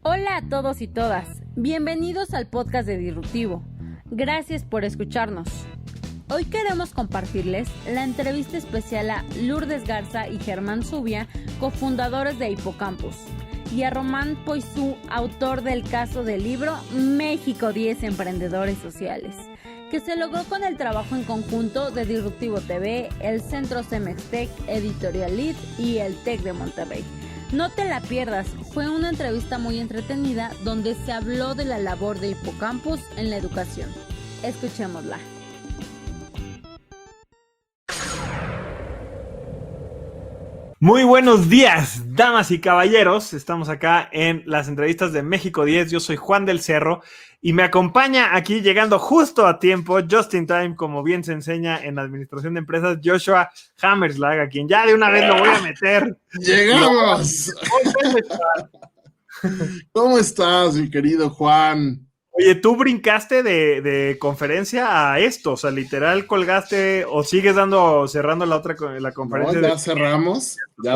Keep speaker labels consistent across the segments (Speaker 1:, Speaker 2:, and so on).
Speaker 1: Hola a todos y todas, bienvenidos al podcast de Disruptivo. Gracias por escucharnos. Hoy queremos compartirles la entrevista especial a Lourdes Garza y Germán Zubia, cofundadores de Hipocampus, y a Román Poisou, autor del caso del libro México 10 Emprendedores Sociales, que se logró con el trabajo en conjunto de Disruptivo TV, el Centro Cemex Tech, Editorial Lead y el TEC de Monterrey. No te la pierdas, fue una entrevista muy entretenida donde se habló de la labor de Hipocampus en la educación. Escuchémosla.
Speaker 2: Muy buenos días, damas y caballeros. Estamos acá en las entrevistas de México 10. Yo soy Juan del Cerro y me acompaña aquí, llegando justo a tiempo, just in time, como bien se enseña en administración de empresas, Joshua Hammerslag, a quien ya de una vez lo voy a meter.
Speaker 3: ¡Llegamos! ¿Cómo estás, mi querido Juan?
Speaker 2: Oye, ¿tú brincaste de conferencia a esto? O sea, literal colgaste o sigues cerrando la conferencia.
Speaker 3: No, ya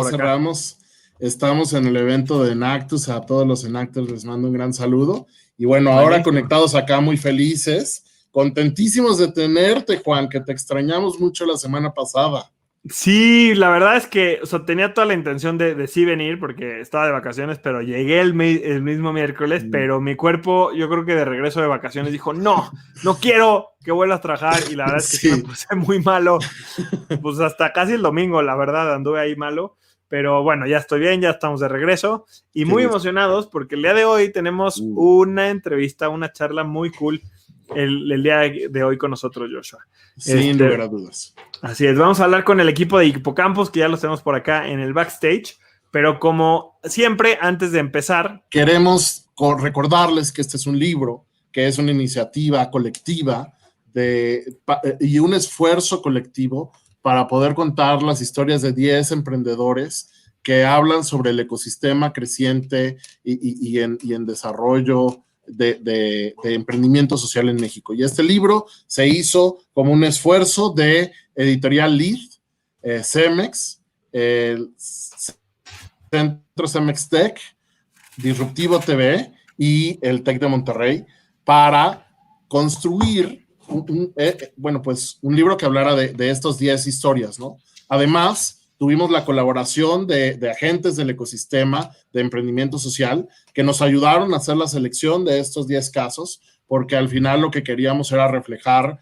Speaker 3: cerramos. Estamos en el evento de Enactus. A todos los Enactus les mando un gran saludo. Y bueno, ahora conectados acá, muy felices, contentísimos de tenerte, Juan, que te extrañamos mucho la semana pasada.
Speaker 2: Sí, la verdad es que, o sea, tenía toda la intención de sí venir porque estaba de vacaciones, pero llegué el mismo miércoles, pero mi cuerpo, yo creo que de regreso de vacaciones dijo, no quiero que vuelvas a trabajar, y la verdad es que sí me puse muy malo, pues hasta casi el domingo, la verdad, anduve ahí malo, pero bueno, ya estoy bien, ya estamos de regreso, y muy emocionados porque el día de hoy tenemos una entrevista, una charla muy cool, el día de hoy con nosotros, Joshua.
Speaker 3: Sin lugar a dudas.
Speaker 2: Así es, vamos a hablar con el equipo de Hipocampus, que ya los tenemos por acá en el backstage, pero como siempre, antes de empezar,
Speaker 3: queremos recordarles que este es un libro, que es una iniciativa colectiva y un esfuerzo colectivo para poder contar las historias de 10 emprendedores que hablan sobre el ecosistema creciente y en desarrollo de emprendimiento social en México. Y este libro se hizo como un esfuerzo de Editorial Lead, Cemex, el Centro Cemex Tech, Disruptivo TV y el TEC de Monterrey para construir un libro que hablara de estos 10 historias, ¿no? Además, tuvimos la colaboración de agentes del ecosistema de emprendimiento social que nos ayudaron a hacer la selección de estos 10 casos, porque al final lo que queríamos era reflejar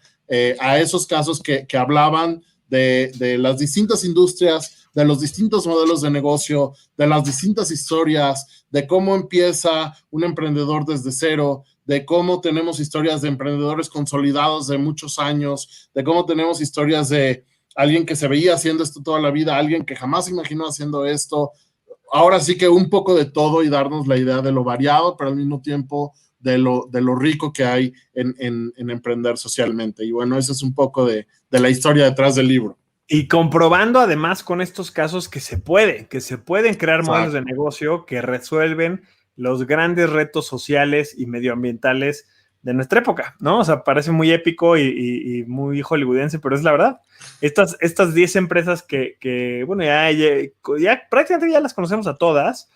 Speaker 3: a esos casos que hablaban de las distintas industrias, de los distintos modelos de negocio, de las distintas historias, de cómo empieza un emprendedor desde cero, de cómo tenemos historias de emprendedores consolidados de muchos años, de cómo tenemos historias de alguien que se veía haciendo esto toda la vida, alguien que jamás imaginó haciendo esto. Ahora sí que un poco de todo y darnos la idea de lo variado, pero al mismo tiempo de lo rico que hay en emprender socialmente. Y bueno, eso es un poco de la historia detrás del libro.
Speaker 2: Y comprobando además con estos casos que se pueden crear modelos de negocio que resuelven los grandes retos sociales y medioambientales de nuestra época, ¿no? O sea, parece muy épico y muy hollywoodense, pero es la verdad. Estas 10 empresas que bueno, ya prácticamente ya las conocemos a todas.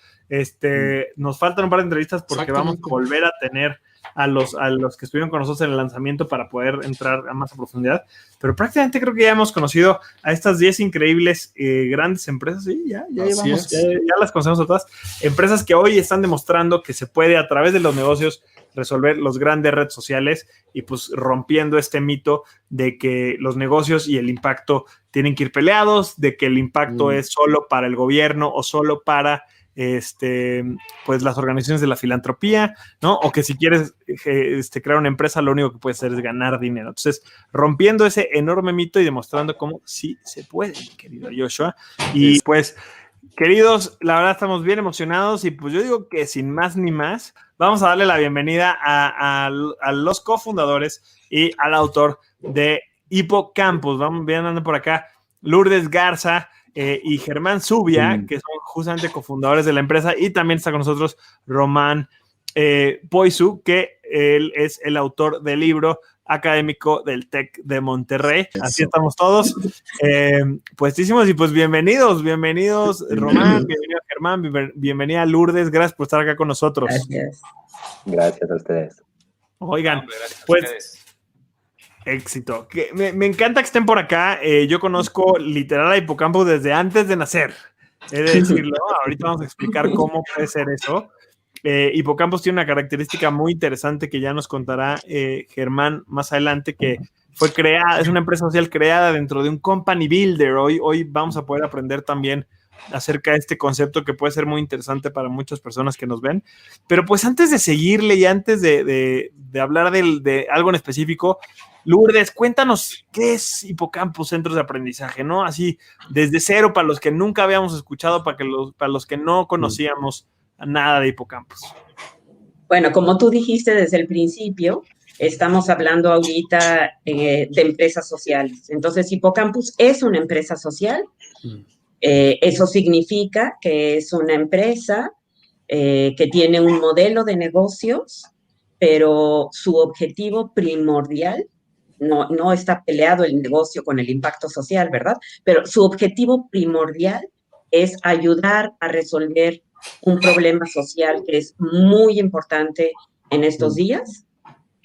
Speaker 2: Nos faltan un par de entrevistas porque vamos a volver a tener a los que estuvieron con nosotros en el lanzamiento para poder entrar a más a profundidad, pero prácticamente creo que ya hemos conocido a estas 10 increíbles grandes empresas, y ya las conocemos a todas, empresas que hoy están demostrando que se puede a través de los negocios resolver los grandes retos sociales y pues rompiendo este mito de que los negocios y el impacto tienen que ir peleados, de que el impacto es solo para el gobierno o solo para pues las organizaciones de la filantropía, ¿no? O que si quieres crear una empresa, lo único que puedes hacer es ganar dinero. Entonces, rompiendo ese enorme mito y demostrando cómo sí se puede, mi querido Joshua. Y pues, queridos, la verdad estamos bien emocionados y pues yo digo que sin más ni más, vamos a darle la bienvenida a los cofundadores y al autor de Hipocampus. Vamos bien andando por acá, Lourdes Garza y Germán Zubia, que son justamente cofundadores de la empresa, y también está con nosotros Román Poisou, que él es el autor del libro académico del TEC de Monterrey. Así estamos todos. Puestísimos y pues bienvenidos Román, bienvenido Germán, bienvenida Lourdes, gracias por estar acá con nosotros.
Speaker 4: Gracias a ustedes.
Speaker 2: Oigan, pues éxito. Me encanta que estén por acá. Yo conozco literal a Hippocampus desde antes de nacer. He de decirlo. Ahorita vamos a explicar cómo puede ser eso. Hippocampus tiene una característica muy interesante que ya nos contará Germán más adelante, que fue creada, es una empresa social creada dentro de un company builder. Hoy vamos a poder aprender también acerca de este concepto que puede ser muy interesante para muchas personas que nos ven. Pero pues antes de seguirle y antes de hablar de algo en específico, Lourdes, cuéntanos qué es Hippocampus Centros de Aprendizaje, ¿no? Así, desde cero, para los que nunca habíamos escuchado, para los que no conocíamos nada de Hippocampus.
Speaker 5: Bueno, como tú dijiste desde el principio, estamos hablando ahorita de empresas sociales. Entonces, Hippocampus es una empresa social. Eso significa que es una empresa que tiene un modelo de negocios, pero su objetivo primordial, no está peleado el negocio con el impacto social, ¿verdad? Pero su objetivo primordial es ayudar a resolver un problema social que es muy importante en estos días.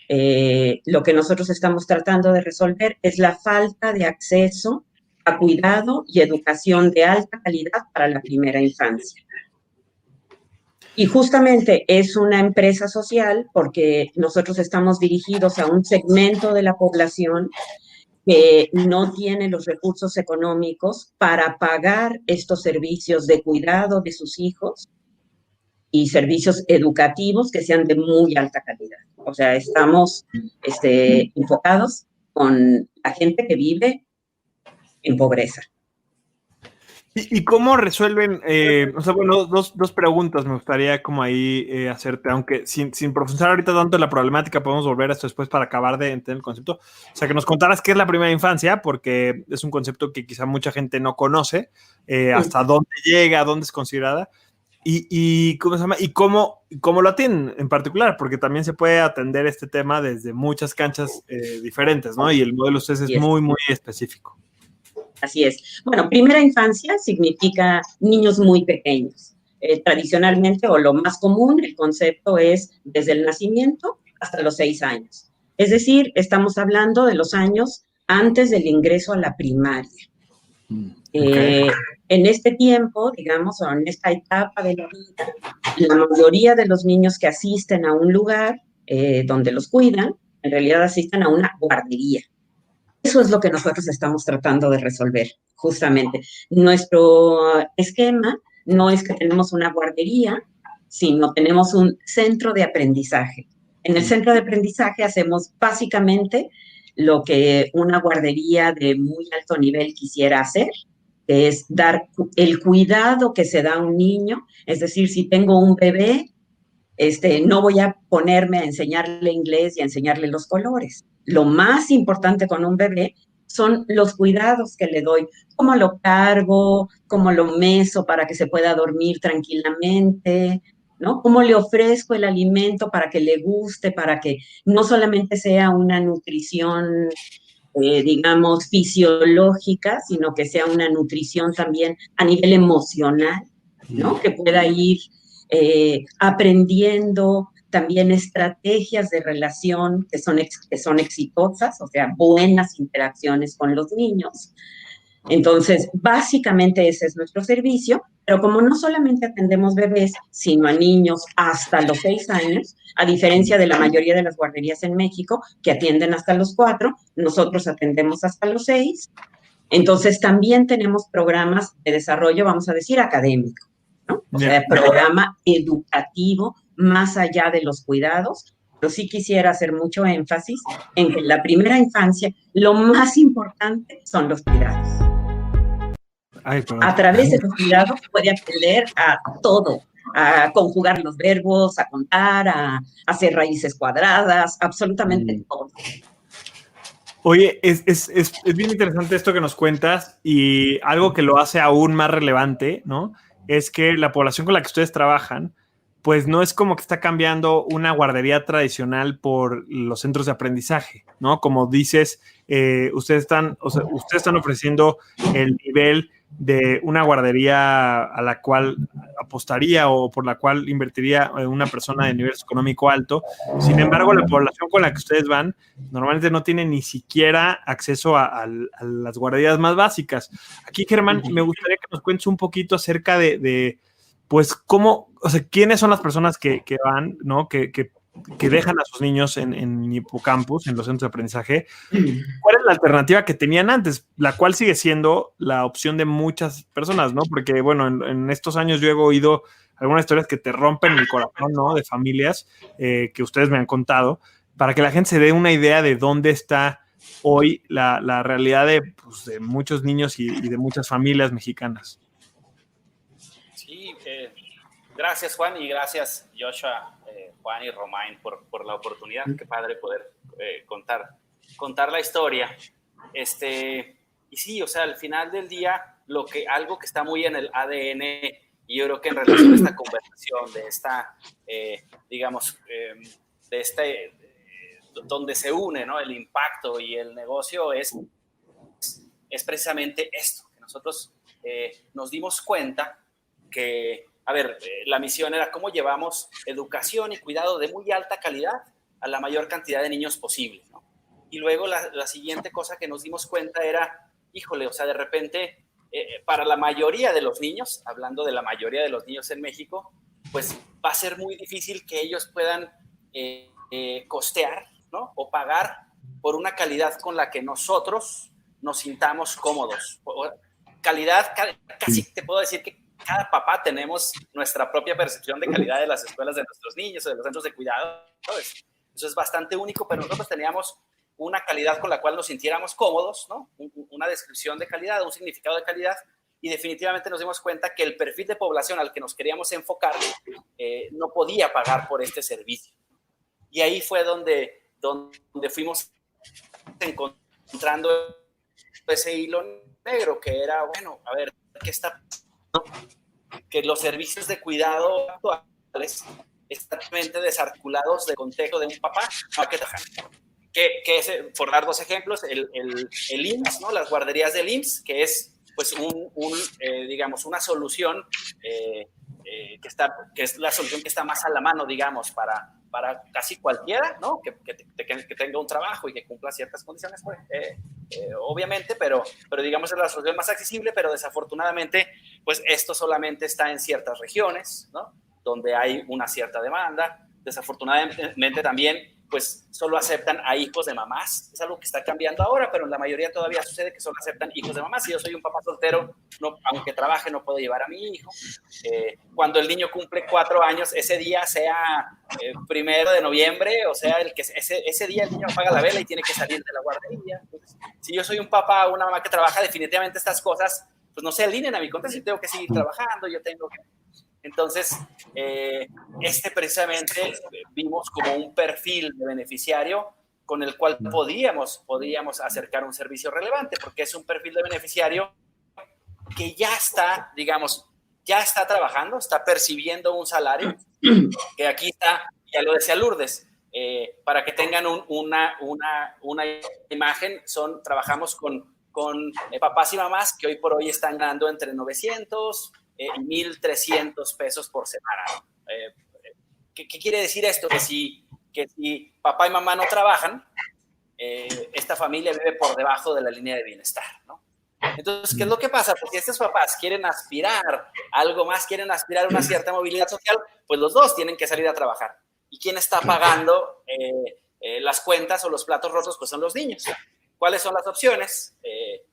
Speaker 5: Lo que nosotros estamos tratando de resolver es la falta de acceso a cuidado y educación de alta calidad para la primera infancia. Y justamente es una empresa social porque nosotros estamos dirigidos a un segmento de la población que no tiene los recursos económicos para pagar estos servicios de cuidado de sus hijos y servicios educativos que sean de muy alta calidad. O sea, estamos enfocados con la gente que vive en pobreza.
Speaker 2: ¿Y cómo resuelven? Bueno, dos preguntas me gustaría como ahí hacerte, aunque sin profundizar ahorita tanto en la problemática, podemos volver a esto después para acabar de entender el concepto. O sea, que nos contaras qué es la primera infancia, porque es un concepto que quizá mucha gente no conoce, hasta dónde llega, dónde es considerada, y ¿cómo se llama? Y cómo lo atienden en particular, porque también se puede atender este tema desde muchas canchas diferentes, ¿no? Y el modelo de ustedes es muy, muy específico.
Speaker 5: Así es. Bueno, primera infancia significa niños muy pequeños. Tradicionalmente, o lo más común, el concepto es desde el nacimiento hasta los 6 años. Es decir, estamos hablando de los años antes del ingreso a la primaria. Okay. En este tiempo, digamos, o en esta etapa de la vida, la mayoría de los niños que asisten a un lugar donde los cuidan, en realidad asisten a una guardería. Eso es lo que nosotros estamos tratando de resolver, justamente. Nuestro esquema no es que tenemos una guardería, sino tenemos un centro de aprendizaje. En el centro de aprendizaje hacemos básicamente lo que una guardería de muy alto nivel quisiera hacer, que es dar el cuidado que se da a un niño. Es decir, si tengo un bebé, no voy a ponerme a enseñarle inglés y a enseñarle los colores. Lo más importante con un bebé son los cuidados que le doy, cómo lo cargo, cómo lo meso para que se pueda dormir tranquilamente, ¿no? Cómo le ofrezco el alimento para que le guste, para que no solamente sea una nutrición, digamos, fisiológica, sino que sea una nutrición también a nivel emocional, ¿no? Que pueda ir aprendiendo también estrategias de relación que son exitosas, o sea, buenas interacciones con los niños. Entonces, básicamente ese es nuestro servicio, pero como no solamente atendemos bebés, sino a niños hasta los 6 años, a diferencia de la mayoría de las guarderías en México, que atienden hasta los 4, nosotros atendemos hasta los 6. Entonces, también tenemos programas de desarrollo, vamos a decir, académico, ¿no? O sea, programa educativo más allá de los cuidados, pero sí quisiera hacer mucho énfasis en que en la primera infancia lo más importante son los cuidados. A través de los cuidados puede aprender a todo, a conjugar los verbos, a contar, a hacer raíces cuadradas, absolutamente todo.
Speaker 2: Oye, es bien interesante esto que nos cuentas, y algo que lo hace aún más relevante, ¿no? Es que la población con la que ustedes trabajan pues no es como que está cambiando una guardería tradicional por los centros de aprendizaje, ¿no? Como dices, ustedes están ofreciendo el nivel de una guardería a la cual apostaría o por la cual invertiría una persona de nivel económico alto. Sin embargo, la población con la que ustedes van normalmente no tiene ni siquiera acceso a las guarderías más básicas. Aquí, Germán, me gustaría que nos cuentes un poquito acerca de pues, cómo, o sea, quiénes son las personas que van, ¿no? Que dejan a sus niños en Hippocampus, en los centros de aprendizaje. ¿Cuál es la alternativa que tenían antes? La cual sigue siendo la opción de muchas personas, ¿no? Porque, bueno, en estos años yo he oído algunas historias que te rompen el corazón, ¿no? De familias que ustedes me han contado, para que la gente se dé una idea de dónde está hoy la realidad de muchos niños y de muchas familias mexicanas.
Speaker 6: Sí, gracias Juan y gracias Joshua, Juan y Romain por la oportunidad. Qué padre poder contar la historia. Y sí, o sea, al final del día, algo que está muy en el ADN, y yo creo que en relación a esta conversación, de esta, donde se une, ¿no? El impacto y el negocio es precisamente esto, que nosotros nos dimos cuenta que, la misión era cómo llevamos educación y cuidado de muy alta calidad a la mayor cantidad de niños posible, ¿no? Y luego la siguiente cosa que nos dimos cuenta era, híjole, o sea, de repente, para la mayoría de los niños, hablando de la mayoría de los niños en México, pues va a ser muy difícil que ellos puedan costear, ¿no? O pagar por una calidad con la que nosotros nos sintamos cómodos. Calidad, casi te puedo decir que cada papá tenemos nuestra propia percepción de calidad de las escuelas de nuestros niños o de los centros de cuidado, ¿sabes? Eso es bastante único, pero nosotros teníamos una calidad con la cual nos sintiéramos cómodos, ¿no? Una descripción de calidad, un significado de calidad, y definitivamente nos dimos cuenta que el perfil de población al que nos queríamos enfocar no podía pagar por este servicio. Y ahí fue donde fuimos encontrando ese hilo negro, que era, bueno, a ver, ¿qué está pasando? Que los servicios de cuidado actuales están desarticulados del contexto de un papá que es, por dar dos ejemplos, el IMSS, ¿no? Las guarderías del IMSS, que es pues digamos, una solución que es la solución que está más a la mano, digamos, para casi cualquiera, ¿no? Que tenga un trabajo y que cumpla ciertas condiciones, pues, obviamente, pero digamos es la solución más accesible, pero desafortunadamente, pues esto solamente está en ciertas regiones, ¿no? Donde hay una cierta demanda. Desafortunadamente también, pues solo aceptan a hijos de mamás. Es algo que está cambiando ahora, pero en la mayoría todavía sucede que solo aceptan hijos de mamás. Si yo soy un papá soltero, aunque trabaje, no puedo llevar a mi hijo. Cuando el niño cumple 4 años, ese día sea 1 de noviembre, o sea, ese día el niño apaga la vela y tiene que salir de la guardería. Entonces, si yo soy un papá o una mamá que trabaja, definitivamente estas cosas pues no se alineen a mi contexto. Yo tengo que seguir trabajando, yo tengo que... Entonces, precisamente vimos como un perfil de beneficiario con el cual podíamos acercar un servicio relevante, porque es un perfil de beneficiario que ya está, digamos, ya está trabajando, está percibiendo un salario, que aquí está, ya lo decía Lourdes, para que tengan una imagen, trabajamos con papás y mamás que hoy por hoy están ganando entre 900 y 1,300 pesos por semana. ¿Qué quiere decir esto? Que si papá y mamá no trabajan, esta familia vive por debajo de la línea de bienestar, ¿no? Entonces, ¿qué es lo que pasa? Porque estos papás quieren aspirar a algo más, quieren aspirar a una cierta movilidad social, pues los dos tienen que salir a trabajar. ¿Y quién está pagando las cuentas o los platos rotos? Pues son los niños. ¿Cuáles son las opciones?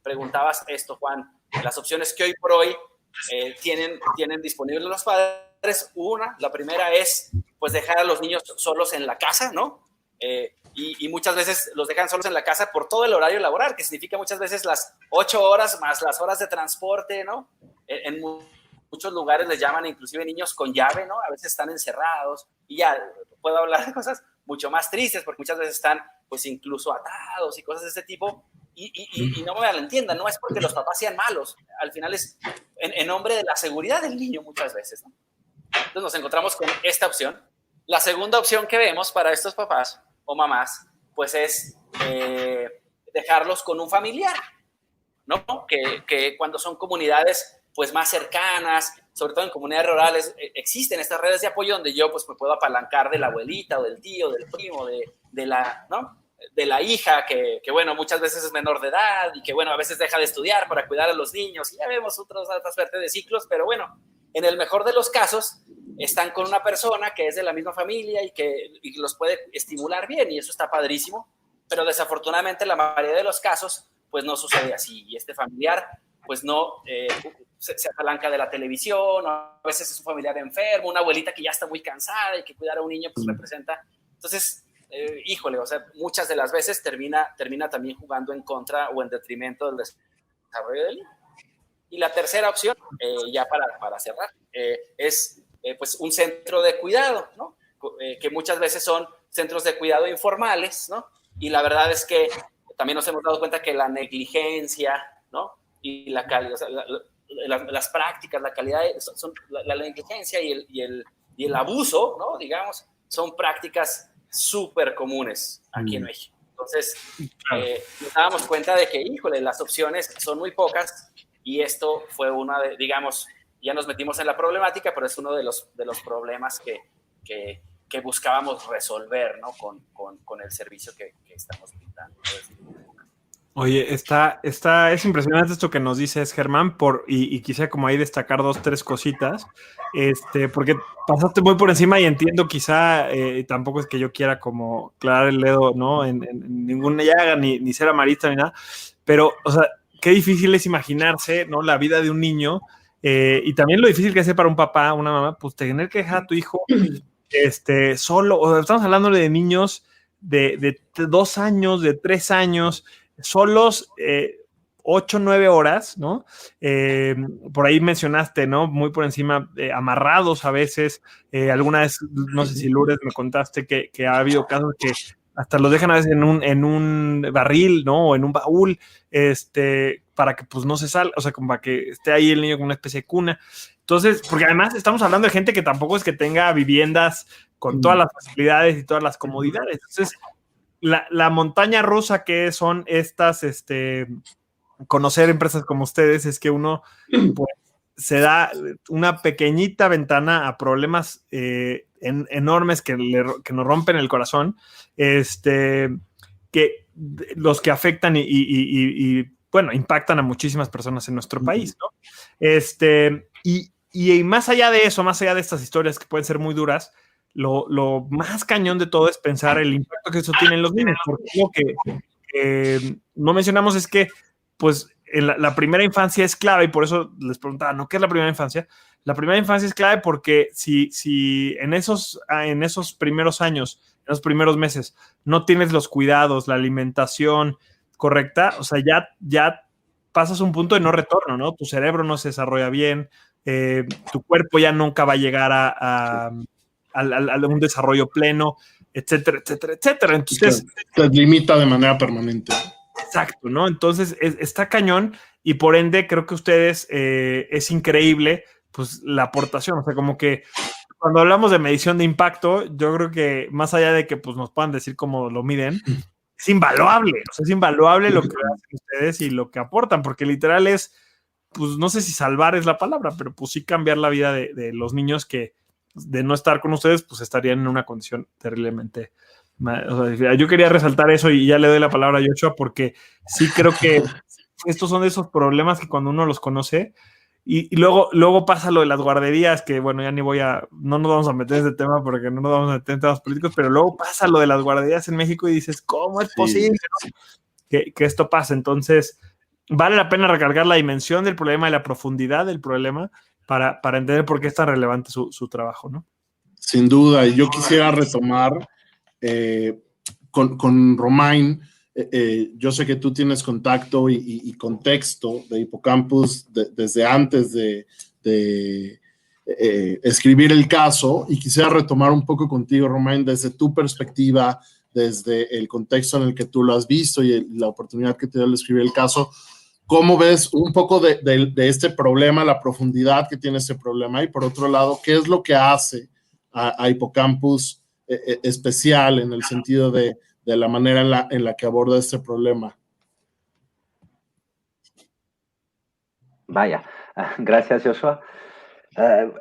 Speaker 6: Preguntabas esto, Juan. Las opciones que hoy por hoy tienen disponibles los padres. La primera es pues dejar a los niños solos en la casa, ¿no? Y muchas veces los dejan solos en la casa por todo el horario laboral, que significa muchas veces las 8 horas más las horas de transporte, ¿no? En muchos lugares les llaman inclusive niños con llave, ¿no? A veces están encerrados y ya puedo hablar de cosas mucho más tristes porque muchas veces están pues incluso atados y cosas de este tipo. Y no me malentiendan, no es porque los papás sean malos, al final es en nombre de la seguridad del niño muchas veces, ¿no? Entonces nos encontramos con esta opción. La segunda opción que vemos para estos papás o mamás, pues es dejarlos con un familiar, ¿no? Que cuando son comunidades pues más cercanas, sobre todo en comunidades rurales, existen estas redes de apoyo donde yo pues me puedo apalancar de la abuelita o del tío, del primo, de la hija que bueno, muchas veces es menor de edad y que bueno, a veces deja de estudiar para cuidar a los niños, y ya vemos otra suerte de ciclos, pero bueno, en el mejor de los casos están con una persona que es de la misma familia y los puede estimular bien, y eso está padrísimo, pero desafortunadamente la mayoría de los casos pues no sucede así, y este familiar pues no se apalanca de la televisión, o a veces es un familiar enfermo, una abuelita que ya está muy cansada y que cuidar a un niño pues representa, entonces híjole, o sea, muchas de las veces termina también jugando en contra o en detrimento del desarrollo del niño. Y la tercera opción, ya para cerrar, es pues un centro de cuidado, ¿no? Que muchas veces son centros de cuidado informales, ¿no? Y la verdad es que también nos hemos dado cuenta que la negligencia, ¿no? Y la calidad, o sea, las prácticas, la calidad, la negligencia y el abuso, ¿no? Digamos, son prácticas súper comunes aquí en México. Entonces, nos dábamos cuenta de que, híjole, las opciones son muy pocas, y esto fue una de, digamos, ya nos metimos en la problemática, pero es uno de los problemas que buscábamos resolver, ¿no? Con el servicio que estamos brindando.
Speaker 2: Oye, es impresionante esto que nos dices, Germán, y quisiera como ahí destacar 2, 3 cositas, porque pasaste muy por encima y entiendo quizá, tampoco es que yo quiera como clavar el dedo, ¿no? En ninguna llaga, ni ser amarista, ni nada, pero, o sea, qué difícil es imaginarse, ¿no? La vida de un niño, y también lo difícil que es para un papá, una mamá, pues tener que dejar a tu hijo solo, o sea, estamos hablando de niños de 2 años, de 3 años, solos 8, 9 horas, ¿no? Por ahí mencionaste, ¿no? Muy por encima, amarrados a veces. Alguna vez, no sé si Lourdes me contaste que ha habido casos que hasta los dejan a veces en un barril, ¿no? O en un baúl, para que pues no se salga, o sea, como para que esté ahí el niño con una especie de cuna. Entonces, porque además estamos hablando de gente que tampoco es que tenga viviendas con todas las facilidades y todas las comodidades. Entonces, la montaña rusa que son estas, conocer empresas como ustedes, es que uno pues, se da una pequeñita ventana a problemas enormes que nos rompen el corazón, que los que afectan y bueno, impactan a muchísimas personas en nuestro país, ¿no? Y más allá de eso, más allá de estas historias que pueden ser muy duras, lo más cañón de todo es pensar el impacto que eso tiene en los niños, porque lo que no mencionamos es que, pues, la primera infancia es clave, y por eso les preguntaba, ¿no? ¿Qué es la primera infancia? La primera infancia es clave porque si en esos primeros años, en esos primeros meses, no tienes los cuidados, la alimentación correcta, o sea, ya pasas un punto de no retorno, ¿no? Tu cerebro no se desarrolla bien, tu cuerpo ya nunca va a llegar a un desarrollo pleno, etcétera, etcétera, etcétera. Entonces,
Speaker 3: te limita de manera permanente.
Speaker 2: Exacto, ¿no? Entonces, está cañón, y por ende creo que ustedes, es increíble, pues, la aportación. O sea, como que cuando hablamos de medición de impacto, yo creo que más allá de que pues, nos puedan decir cómo lo miden, es invaluable. O sea, es invaluable lo que hacen ustedes y lo que aportan, porque literal es, pues, no sé si salvar es la palabra, pero pues sí cambiar la vida de los niños que, de no estar con ustedes, pues estarían en una condición terriblemente. O sea, yo quería resaltar eso, y ya le doy la palabra a Yoshua, porque sí creo que estos son de esos problemas que cuando uno los conoce, y luego pasa lo de las guarderías, que bueno, ya no nos vamos a meter en ese tema porque no nos vamos a meter en temas políticos, pero luego pasa lo de las guarderías en México y dices, ¿cómo es posible, ¿no? que esto pase? Entonces, vale la pena recargar la dimensión del problema y la profundidad del problema para entender por qué es tan relevante su trabajo, ¿no?
Speaker 3: Sin duda, y yo quisiera retomar con Romain. Yo sé que tú tienes contacto y contexto de Hippocampus desde antes de escribir el caso, y quisiera retomar un poco contigo, Romain, desde tu perspectiva, desde el contexto en el que tú lo has visto y la oportunidad que te dio de escribir el caso. ¿cómo ves un poco de este problema, la profundidad que tiene este problema? Y por otro lado, ¿qué es lo que hace a Hippocampus especial en el sentido de la manera en la que aborda este problema?
Speaker 4: Vaya, gracias, Joshua.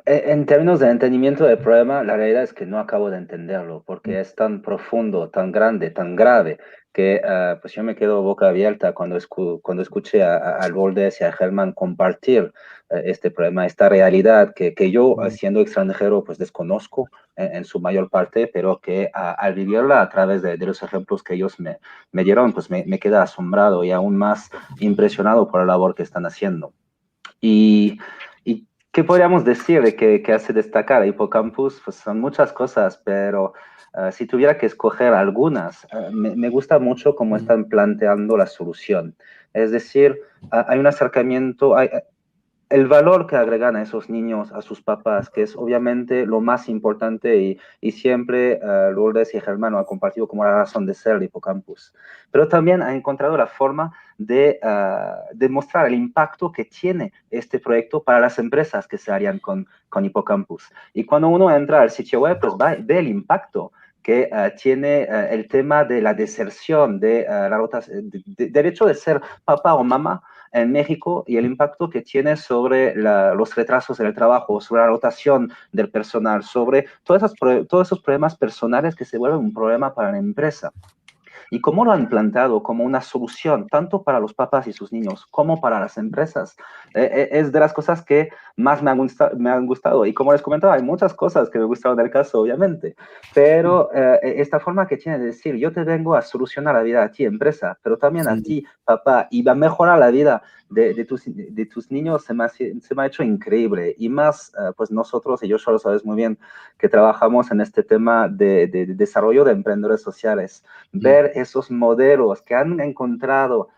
Speaker 4: En términos de entendimiento del problema, la realidad es que no acabo de entenderlo, porque es tan profundo, tan grande, tan grave, que pues yo me quedo boca abierta cuando escuché a Lourdes y a Germán compartir este problema, esta realidad que yo, siendo extranjero, pues desconozco en su mayor parte, pero que al vivirla a través de los ejemplos que ellos me dieron, pues me queda asombrado y aún más impresionado por la labor que están haciendo. Y ¿qué podríamos decir de que hace destacar a Hippocampus? Pues son muchas cosas, pero si tuviera que escoger algunas, me gusta mucho cómo están planteando la solución. Es decir, hay un acercamiento, el valor que agregan a esos niños, a sus papás, que es obviamente lo más importante y siempre Lourdes y Germán lo han compartido como la razón de ser de Hippocampus. Pero también ha encontrado la forma de mostrar el impacto que tiene este proyecto para las empresas que se harían con Hippocampus. Y cuando uno entra al sitio web, pues ve el impacto que tiene el tema de la deserción, del hecho de ser papá o mamá en México y el impacto que tiene sobre los retrasos en el trabajo, sobre la rotación del personal, sobre todos esos problemas personales que se vuelven un problema para la empresa. Y cómo lo han planteado como una solución, tanto para los papás y sus niños, como para las empresas, es de las cosas que más me han gustado. Y como les comentaba, hay muchas cosas que me gustaron del caso, obviamente, pero esta forma que tiene de decir, yo te vengo a solucionar la vida a ti, empresa, pero también a ti, papá, y va a mejorar la vida de tus niños, se me ha hecho increíble. Y más, pues nosotros, y Joshua lo sabes muy bien, que trabajamos en este tema de desarrollo de emprendedores sociales, ver esos modelos que han encontrado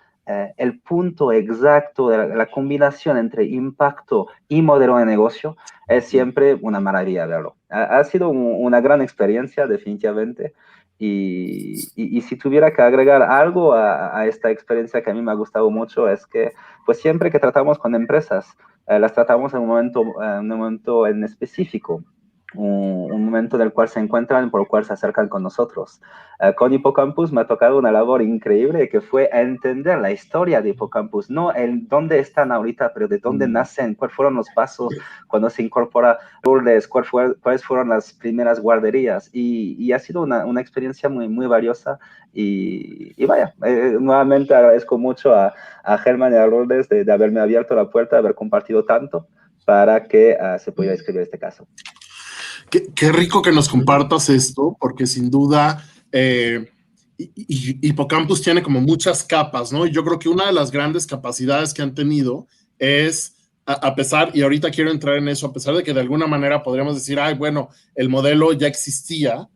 Speaker 4: el punto exacto de la combinación entre impacto y modelo de negocio, es siempre una maravilla verlo. Ha sido una gran experiencia, definitivamente. Y si tuviera que agregar algo a esta experiencia que a mí me ha gustado mucho, es que pues siempre que tratamos con empresas, las tratamos en un momento en específico. Un momento en el cual se encuentran, por el cual se acercan con nosotros. Con Hippocampus me ha tocado una labor increíble que fue entender la historia de Hippocampus, no el dónde están ahorita, pero de dónde nacen, cuáles fueron los pasos cuando se incorpora Lourdes, cuáles fueron las primeras guarderías, y ha sido una experiencia muy, muy valiosa, y vaya, nuevamente agradezco mucho a Germán y a Lourdes de haberme abierto la puerta, de haber compartido tanto para que se pudiera escribir este caso.
Speaker 3: Qué rico que nos compartas esto, porque sin duda Hippocampus tiene como muchas capas, ¿no? Y yo creo que una de las grandes capacidades que han tenido es, a pesar, y ahorita quiero entrar en eso, a pesar de que de alguna manera podríamos decir, ay, bueno, el modelo ya existía,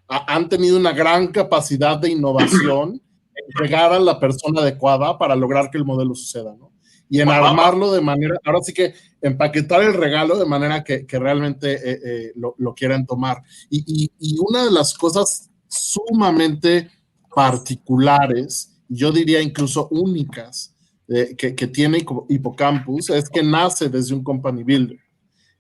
Speaker 3: han tenido una gran capacidad de innovación en llegar a la persona adecuada para lograr que el modelo suceda, ¿no? Y en armarlo de manera, ahora sí que empaquetar el regalo de manera que realmente lo quieran tomar. Y una de las cosas sumamente particulares, yo diría incluso únicas, que tiene Hippocampus, es que nace desde un company builder.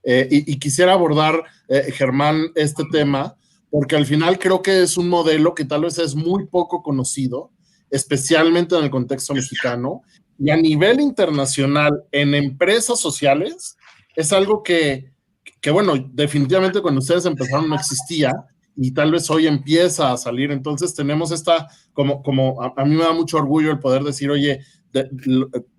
Speaker 3: Y quisiera abordar, Germán, este tema, porque al final creo que es un modelo que tal vez es muy poco conocido, especialmente en el contexto mexicano, y a nivel internacional, en empresas sociales, es algo que bueno, definitivamente cuando ustedes empezaron no existía, y tal vez hoy empieza a salir. Entonces tenemos esta, como a mí me da mucho orgullo el poder decir, oye,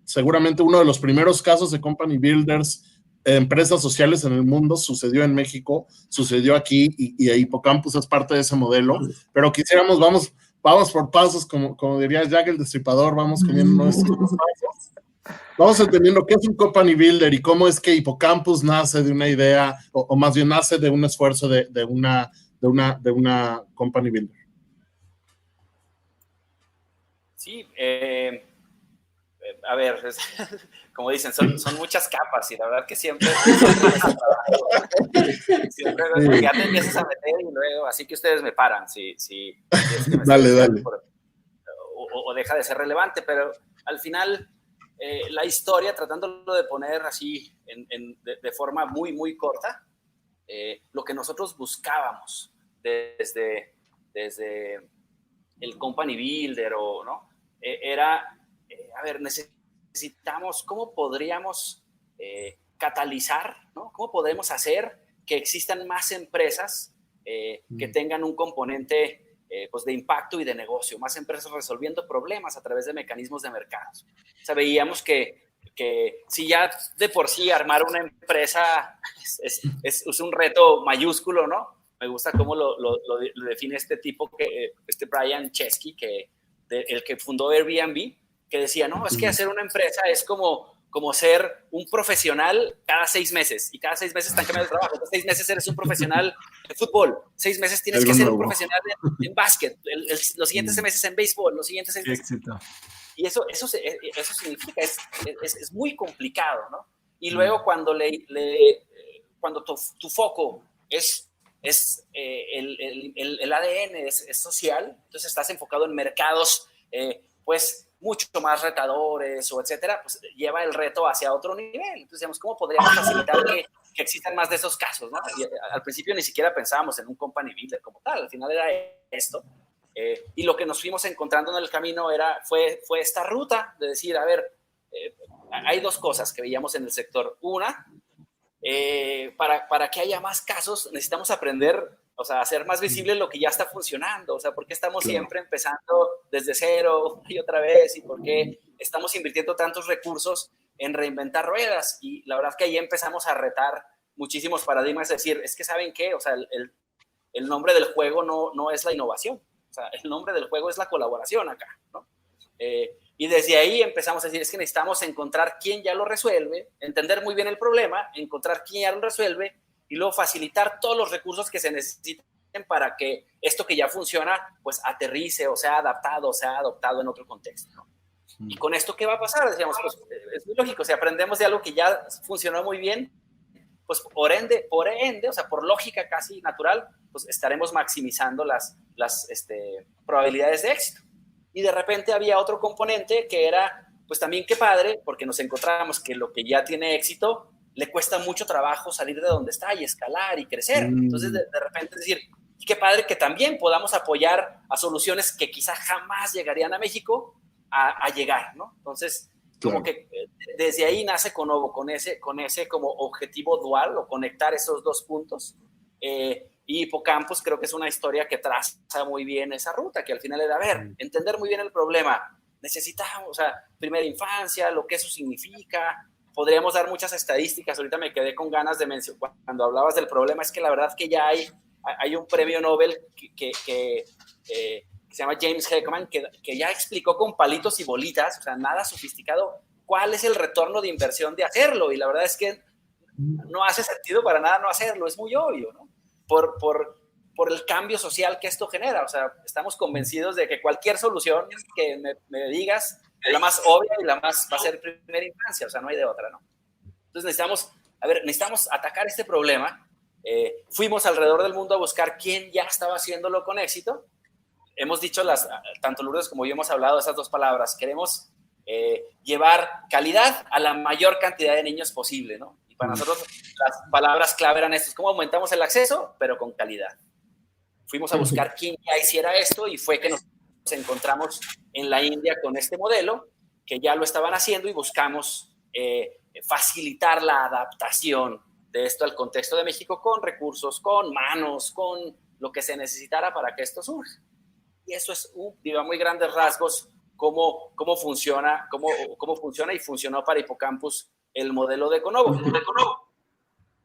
Speaker 3: seguramente uno de los primeros casos de company builders, empresas sociales en el mundo, sucedió en México, sucedió aquí, y Hippocampus es parte de ese modelo, pero quisiéramos, vamos por pasos, como diría Jack el Destripador, vamos comiendo nuestros pasos. Vamos entendiendo qué es un company builder y cómo es que Hippocampus nace de una idea, o más bien nace de un esfuerzo de una company builder. Sí,
Speaker 6: a ver, como dicen, son muchas capas, y la verdad que siempre ya te empiezas a meter, y luego, así que ustedes me paran si es que me
Speaker 3: dale.
Speaker 6: o deja de ser relevante, pero al final la historia, tratándolo de poner así de forma muy, muy corta, lo que nosotros buscábamos desde el Company Builder ¿no? Era, a ver, necesitamos, ¿cómo podríamos catalizar, ¿no? ¿Cómo podemos hacer que existan más empresas que tengan un componente pues de impacto y de negocio, más empresas resolviendo problemas a través de mecanismos de mercados? O sea, veíamos que si ya de por sí armar una empresa es un reto mayúsculo, ¿no? Me gusta cómo lo define este tipo, este Brian Chesky, el que fundó Airbnb, que decía, no, es que hacer una empresa es como ser un profesional cada 6 meses, y cada 6 meses están cambiando de trabajo. Cada 6 meses eres un profesional de fútbol, 6 meses tienes que ser un profesional en básquet, los siguientes 6 meses en béisbol, los siguientes 6 meses. Éxito. Y eso significa, es muy complicado, ¿no? Y luego cuando tu foco es el ADN, es social, entonces estás enfocado en mercados, pues, mucho más retadores o etcétera, pues lleva el reto hacia otro nivel. Entonces, digamos, ¿cómo podríamos facilitar que existan más de esos casos, ¿no? Y al principio ni siquiera pensábamos en un company builder como tal, al final era esto. Y lo que nos fuimos encontrando en el camino fue esta ruta de decir, a ver, hay 2 cosas que veíamos en el sector. Una, para que haya más casos necesitamos aprender, o sea, hacer más visible lo que ya está funcionando. O sea, ¿por qué estamos siempre empezando desde cero y otra vez? ¿Y por qué estamos invirtiendo tantos recursos en reinventar ruedas? Y la verdad es que ahí empezamos a retar muchísimos paradigmas, es decir, es que ¿saben qué? O sea, el nombre del juego no es la innovación. O sea, el nombre del juego es la colaboración acá, ¿no? Y desde ahí empezamos a decir, es que necesitamos encontrar quién ya lo resuelve, entender muy bien el problema, encontrar quién ya lo resuelve y luego facilitar todos los recursos que se necesiten para que esto que ya funciona, pues aterrice o sea adaptado o sea adoptado en otro contexto, ¿no? Y con esto, ¿qué va a pasar? Decíamos, pues es muy lógico, si aprendemos de algo que ya funcionó muy bien, pues por ende, o sea, por lógica casi natural, pues estaremos maximizando las probabilidades de éxito. Y de repente había otro componente que era, pues también qué padre, porque nos encontramos que lo que ya tiene éxito le cuesta mucho trabajo salir de donde está y escalar y crecer. Entonces, de repente decir, qué padre que también podamos apoyar a soluciones que quizá jamás llegarían a México a llegar, ¿no? Entonces, como que desde ahí nace Conovo, con ese como objetivo dual, o conectar esos 2 puntos. Y Hipocampus creo que es una historia que traza muy bien esa ruta, que al final era, a ver, entender muy bien el problema. Necesitamos, o sea, primera infancia, lo que eso significa. Podríamos dar muchas estadísticas. Ahorita me quedé con ganas de mencionar, cuando hablabas del problema, es que la verdad que ya hay un premio Nobel que se llama James Heckman, que ya explicó con palitos y bolitas, o sea, nada sofisticado, cuál es el retorno de inversión de hacerlo. Y la verdad es que no hace sentido para nada no hacerlo, es muy obvio, ¿no? Por el cambio social que esto genera. O sea, estamos convencidos de que cualquier solución que me digas es la más obvia y la más va a ser primera instancia, o sea, no hay de otra, ¿no? Entonces necesitamos atacar este problema. Fuimos alrededor del mundo a buscar quién ya estaba haciéndolo con éxito. Hemos dicho, tanto Lourdes como yo hemos hablado de esas 2 palabras. Queremos llevar calidad a la mayor cantidad de niños posible, ¿no? Y para nosotros las palabras clave eran estas: ¿cómo aumentamos el acceso, pero con calidad? Fuimos a buscar quién ya hiciera esto y fue que nos encontramos en la India con este modelo, que ya lo estaban haciendo, y buscamos facilitar la adaptación de esto al contexto de México con recursos, con manos, con lo que se necesitara para que esto surja. Y eso es, digo, a muy grandes rasgos, cómo funciona y funcionó para Hipocampus el modelo de Conovo.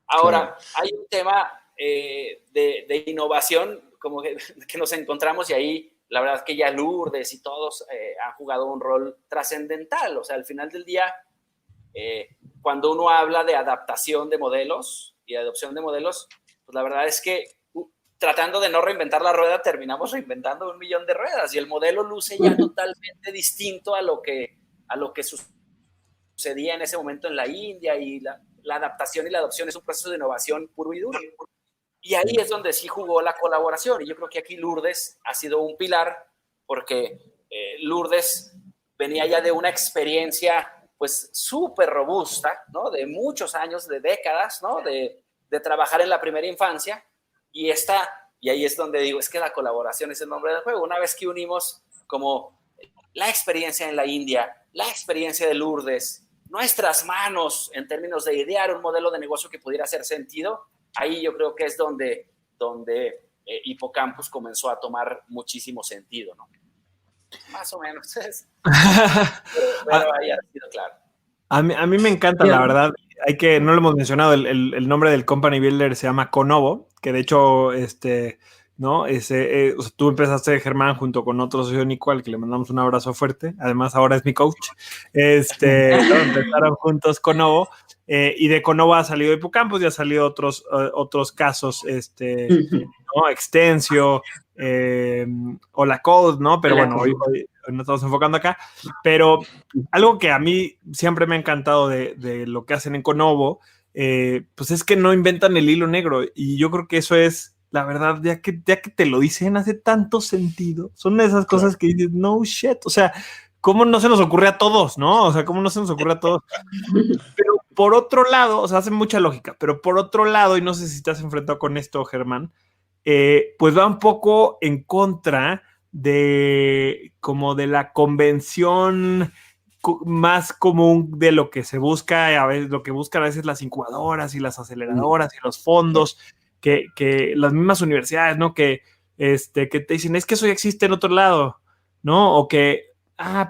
Speaker 6: Ahora, hay un tema de innovación como que nos encontramos, y ahí la verdad es que ya Lourdes y todos han jugado un rol trascendental. O sea, al final del día, cuando uno habla de adaptación de modelos y adopción de modelos, pues la verdad es que tratando de no reinventar la rueda, terminamos reinventando 1 millón de ruedas, y el modelo luce ya totalmente distinto a lo que sucedía en ese momento en la India, y la adaptación y la adopción es un proceso de innovación puro y duro. Y ahí es donde sí jugó la colaboración, y yo creo que aquí Lourdes ha sido un pilar, porque Lourdes venía ya de una experiencia pues súper robusta, ¿no? De muchos años, de décadas, ¿no? De trabajar en la primera infancia, y ahí es donde digo, es que la colaboración es el nombre del juego. Una vez que unimos como la experiencia en la India, la experiencia de Lourdes, nuestras manos en términos de idear un modelo de negocio que pudiera hacer sentido, ahí yo creo que es donde Hippocampus comenzó a tomar muchísimo sentido, ¿no? Más o menos. Pero ahí ha sido claro.
Speaker 2: A mí me encanta, la verdad. No lo hemos mencionado, el nombre del company builder se llama Conovo, que de hecho, ¿no? O sea, tú empezaste, Germán, junto con otro socio, Nico, al que le mandamos un abrazo fuerte. Además, ahora es mi coach. ¿No? Empezaron juntos Conovo, y de Conovo ha salido Hippocampus y ha salido otros casos, ¿no? Extensio, Hola Code, ¿no? Pero bueno, hoy nos estamos enfocando acá. Pero algo que a mí siempre me ha encantado de lo que hacen en Conovo, pues es que no inventan el hilo negro. Y yo creo que eso es, la verdad, ya que te lo dicen, hace tanto sentido. Son esas cosas que dices, no shit. O sea, ¿cómo no se nos ocurre a todos, no? O sea, ¿cómo no se nos ocurre a todos? Pero por otro lado, o sea, hace mucha lógica. Pero por otro lado, y no sé si te has enfrentado con esto, Germán, pues va un poco en contra de la convención más común de lo que se busca, a veces lo que buscan a veces las incubadoras y las aceleradoras y los fondos, que las mismas universidades, ¿no? Que te dicen, es que eso ya existe en otro lado, ¿no? O que,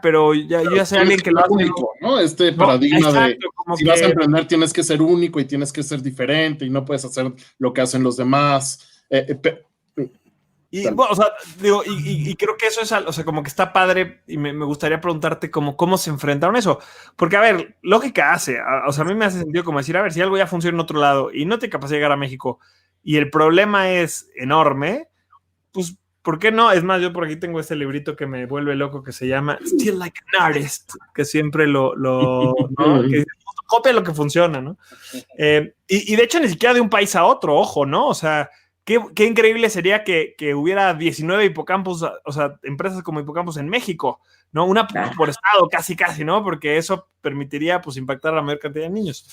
Speaker 2: pero yo ya sé alguien que lo hace.
Speaker 3: Único, ¿no? Paradigma de si vas a emprender tienes que ser único y tienes que ser diferente y no puedes hacer lo que hacen los demás.
Speaker 2: Y bueno, o sea, digo, y creo que eso es, o sea, como que está padre, y me gustaría preguntarte cómo se enfrentaron eso. Porque, a ver, lógica hace, o sea, a mí me hace sentido como decir, a ver, si algo ya funciona en otro lado y no te capaz de llegar a México y el problema es enorme, pues, ¿por qué no? Es más, yo por aquí tengo este librito que me vuelve loco que se llama Still Like an Artist, que siempre ¿no? Que copia lo que funciona, ¿no? Y de hecho ni siquiera de un país a otro, ojo, ¿no? O sea, qué increíble sería que hubiera 19 Hippocampus, o sea, empresas como Hippocampus en México, ¿no? Una por estado, casi, ¿no? Porque eso permitiría, pues, impactar a la mayor cantidad de niños.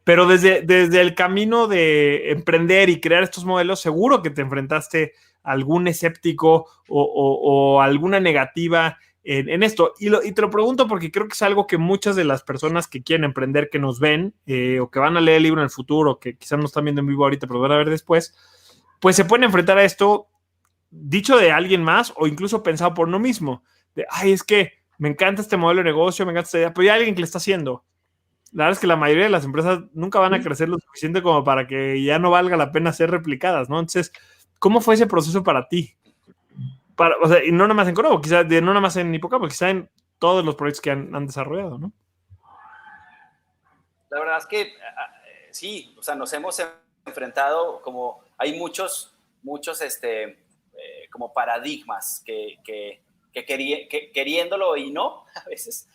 Speaker 2: Pero desde el camino de emprender y crear estos modelos, seguro que te enfrentaste a algún escéptico o alguna negativa en esto. Y te lo pregunto porque creo que es algo que muchas de las personas que quieren emprender, que nos ven, o que van a leer el libro en el futuro, que quizás no están viendo en vivo ahorita, pero van a ver después, pues se pueden enfrentar a esto dicho de alguien más o incluso pensado por uno mismo. Es que me encanta este modelo de negocio, me encanta esta idea, pero hay alguien que le está haciendo. La verdad es que la mayoría de las empresas nunca van a crecer lo suficiente como para que ya no valga la pena ser replicadas, ¿no? Entonces, ¿cómo fue ese proceso para ti? O sea, y no nada más en Conovo, quizás no nada más en Hippocampus, quizás en todos los proyectos que han desarrollado, ¿no?
Speaker 6: La verdad es que sí, o sea, nos hemos enfrentado como hay muchos como paradigmas que queriéndolo y no, a veces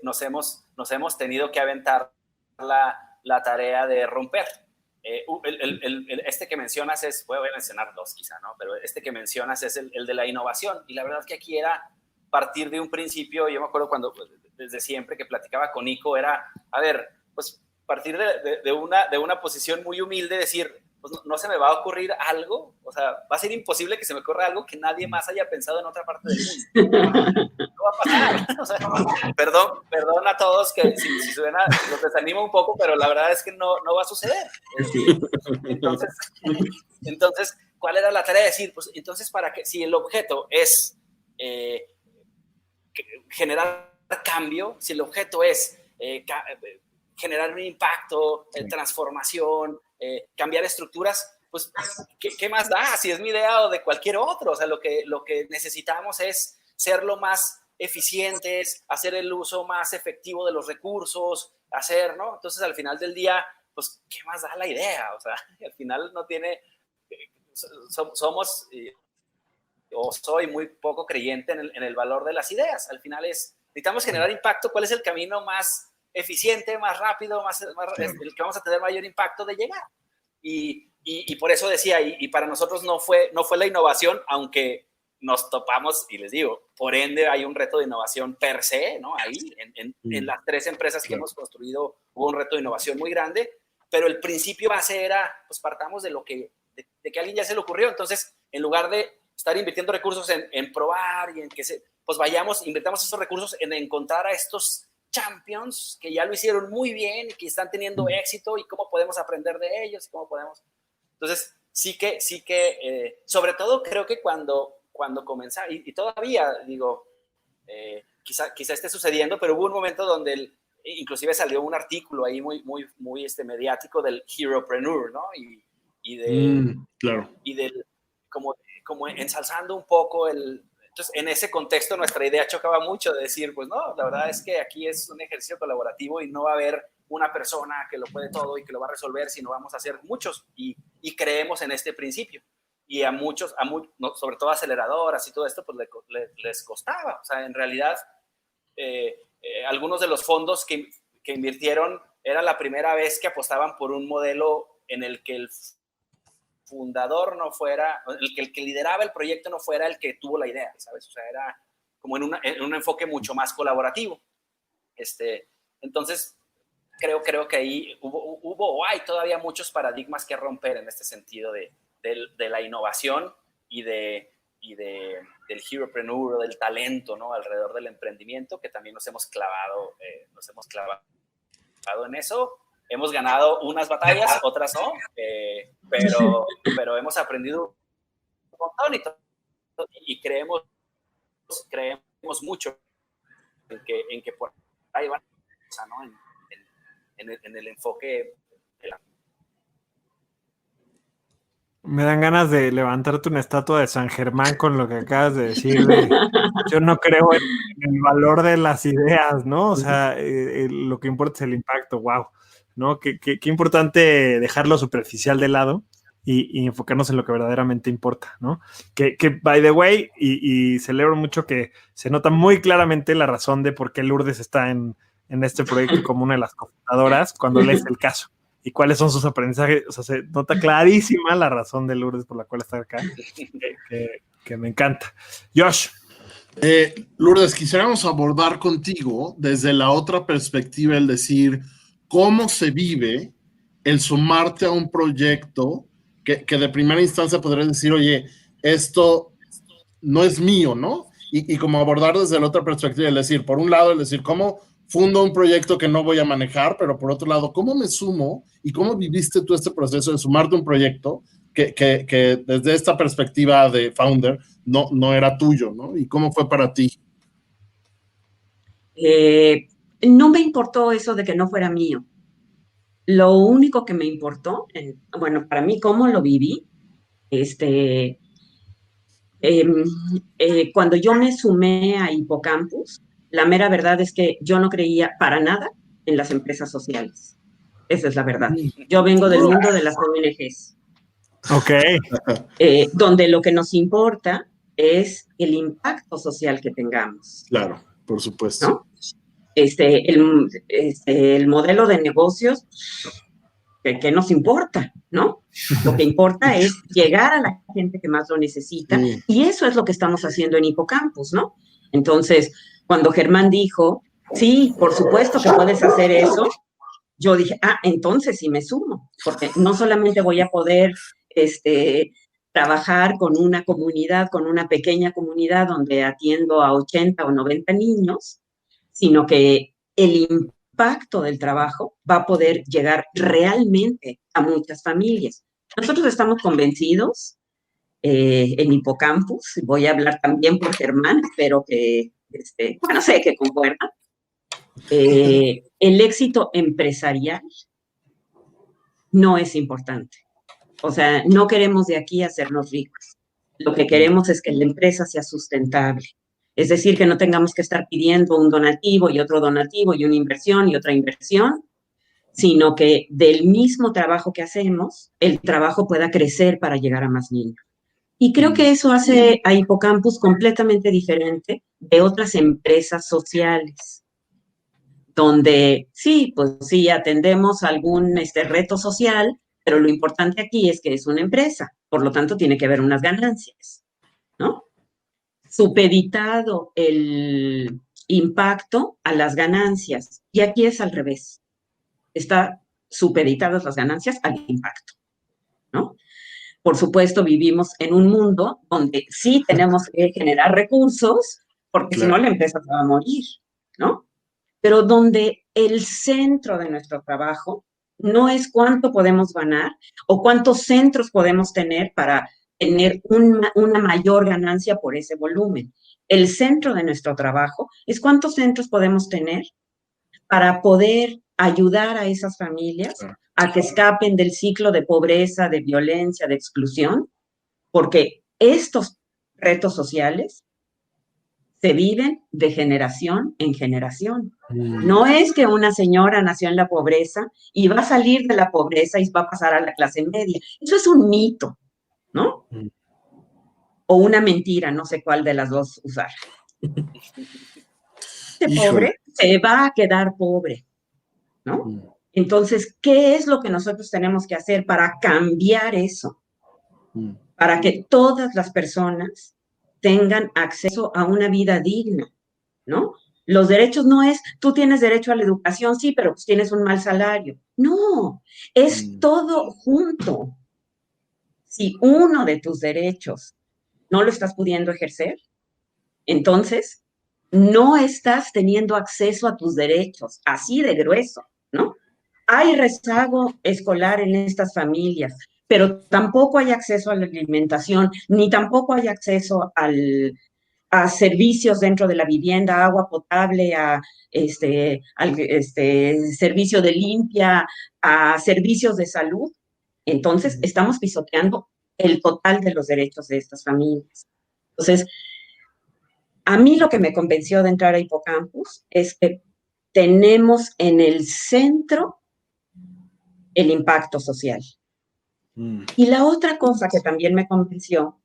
Speaker 6: nos hemos tenido que aventar la tarea de romper. Este que mencionas voy a mencionar dos quizá, ¿no? Pero este que mencionas es el de la innovación. Y la verdad es que aquí era partir de un principio. Yo me acuerdo cuando, desde siempre que platicaba con Nico, era, a ver, pues partir de una posición muy humilde, decir, pues no se me va a ocurrir algo, o sea, va a ser imposible que se me ocurra algo que nadie más haya pensado en otra parte del mundo. No va a pasar. O sea, perdón a todos que si suena, los desanimo un poco, pero la verdad es que no va a suceder. Entonces, ¿cuál era la tarea de decir? Pues entonces, si el objeto es generar cambio, si el objeto es generar un impacto, transformación, cambiar estructuras, pues, ¿qué más da? Si es mi idea o de cualquier otro. O sea, lo que necesitamos es ser lo más eficientes, hacer el uso más efectivo de los recursos, ¿no? Entonces, al final del día, pues, ¿qué más da la idea? O sea, al final no tiene... soy muy poco creyente en el valor de las ideas. Al final necesitamos generar impacto. ¿Cuál es el camino más eficiente, más rápido, el que vamos a tener mayor impacto de llegar? Y por eso decía, y para nosotros no fue la innovación, aunque nos topamos, y les digo, por ende hay un reto de innovación per se, ¿no? Ahí, en las 3 empresas que hemos construido, hubo un reto de innovación muy grande, pero el principio base era, pues partamos de de que a alguien ya se le ocurrió. Entonces, en lugar de estar invirtiendo recursos en probar y en que pues invirtamos esos recursos en encontrar a estos champions que ya lo hicieron muy bien y que están teniendo éxito, y cómo podemos aprender de ellos y cómo podemos. Entonces, sí que sobre todo creo que cuando comenzaba, y todavía digo, quizá esté sucediendo, pero hubo un momento donde inclusive salió un artículo ahí muy mediático del Heropreneur, ¿no?
Speaker 3: Claro.
Speaker 6: Y del como ensalzando un poco entonces, en ese contexto nuestra idea chocaba mucho de decir, pues no, la verdad es que aquí es un ejercicio colaborativo y no va a haber una persona que lo puede todo y que lo va a resolver, sino vamos a hacer muchos, y creemos en este principio. Y a muchos, sobre todo aceleradoras y todo esto, pues les costaba. O sea, en realidad, algunos de los fondos que invirtieron era la primera vez que apostaban por un modelo en el que el fundador no fuera, el que lideraba el proyecto no fuera el que tuvo la idea, ¿sabes? O sea, era como en un enfoque mucho más colaborativo. Entonces, creo que ahí hay todavía muchos paradigmas que romper en este sentido de la innovación y del Heropreneur, del talento, ¿no? Alrededor del emprendimiento, que también nos hemos clavado en eso. Hemos ganado unas batallas, otras no, pero hemos aprendido un montón y creemos mucho en que por ahí van, ¿no? En el enfoque de la...
Speaker 2: Me dan ganas de levantarte una estatua de San Germán con lo que acabas de decir. Yo no creo en el valor de las ideas, ¿no? O sea, lo que importa es el impacto, wow, ¿no? Qué importante dejar lo superficial de lado y enfocarnos en lo que verdaderamente importa, ¿no? Que by the way, y celebro mucho que se nota muy claramente la razón de por qué Lourdes está en este proyecto como una de las cofundadoras cuando lees el caso. ¿Y cuáles son sus aprendizajes? O sea, se nota clarísima la razón de Lourdes por la cual está acá, que me encanta. Josh.
Speaker 3: Lourdes, quisiéramos abordar contigo desde la otra perspectiva, el decir, ¿cómo se vive el sumarte a un proyecto que de primera instancia podrías decir, oye, esto no es mío, ¿no? Y como abordar desde la otra perspectiva, el decir, por un lado, el decir, ¿cómo fundo un proyecto que no voy a manejar? Pero por otro lado, ¿cómo me sumo y cómo viviste tú este proceso de sumarte a un proyecto que desde esta perspectiva de founder no era tuyo, ¿no? ¿Y cómo fue para ti?
Speaker 5: No me importó eso de que no fuera mío. Lo único que me importó, bueno, para mí, cómo lo viví, cuando yo me sumé a Hipocampus, la mera verdad es que yo no creía para nada en las empresas sociales. Esa es la verdad. Yo vengo del mundo de las ONGs.
Speaker 2: Ok.
Speaker 5: Donde lo que nos importa es el impacto social que tengamos.
Speaker 3: Claro, por supuesto.
Speaker 5: ¿No? El modelo de negocios, ¿qué nos importa? ¿No? Lo que importa es llegar a la gente que más lo necesita, y eso es lo que estamos haciendo en Hipocampus, ¿no? Entonces, cuando Germán dijo, sí, por supuesto que puedes hacer eso, yo dije, entonces sí me sumo, porque no solamente voy a poder trabajar con una comunidad, con una pequeña comunidad donde atiendo a 80 o 90 niños, sino que el impacto del trabajo va a poder llegar realmente a muchas familias. Nosotros estamos convencidos en Hipocampus, voy a hablar también por Germán, espero que, sé que concuerda, el éxito empresarial no es importante. O sea, no queremos de aquí hacernos ricos. Lo que queremos es que la empresa sea sustentable. Es decir, que no tengamos que estar pidiendo un donativo y otro donativo y una inversión y otra inversión, sino que del mismo trabajo que hacemos, el trabajo pueda crecer para llegar a más niños. Y creo que eso hace a Hipocampus completamente diferente de otras empresas sociales, donde sí, pues sí, atendemos algún reto social, pero lo importante aquí es que es una empresa, por lo tanto tiene que haber unas ganancias, ¿no? supeditado el impacto a las ganancias. Y aquí es al revés. Está supeditadas las ganancias al impacto, ¿no? Por supuesto, vivimos en un mundo donde sí tenemos que generar recursos, porque si no la empresa se va a morir, ¿no? Pero donde el centro de nuestro trabajo no es cuánto podemos ganar o cuántos centros podemos tener para tener una mayor ganancia por ese volumen. El centro de nuestro trabajo es cuántos centros podemos tener para poder ayudar a esas familias a que escapen del ciclo de pobreza, de violencia, de exclusión, porque estos retos sociales se viven de generación en generación. No es que una señora nació en la pobreza y va a salir de la pobreza y va a pasar a la clase media. Eso es un mito, ¿no? O una mentira, no sé cuál de las dos usar. Este pobre se va a quedar pobre, ¿no? Entonces, ¿qué es lo que nosotros tenemos que hacer para cambiar eso? Para que todas las personas tengan acceso a una vida digna, ¿no? Los derechos no es, tú tienes derecho a la educación, sí, pero pues tienes un mal salario. No, es todo junto. Si uno de tus derechos no lo estás pudiendo ejercer, entonces no estás teniendo acceso a tus derechos, así de grueso, ¿no? Hay rezago escolar en estas familias, pero tampoco hay acceso a la alimentación, ni tampoco hay acceso a servicios dentro de la vivienda, agua potable, al servicio de limpia, a servicios de salud. Entonces, estamos pisoteando el total de los derechos de estas familias. Entonces, a mí lo que me convenció de entrar a Hipocampus es que tenemos en el centro el impacto social. Y la otra cosa que también me convenció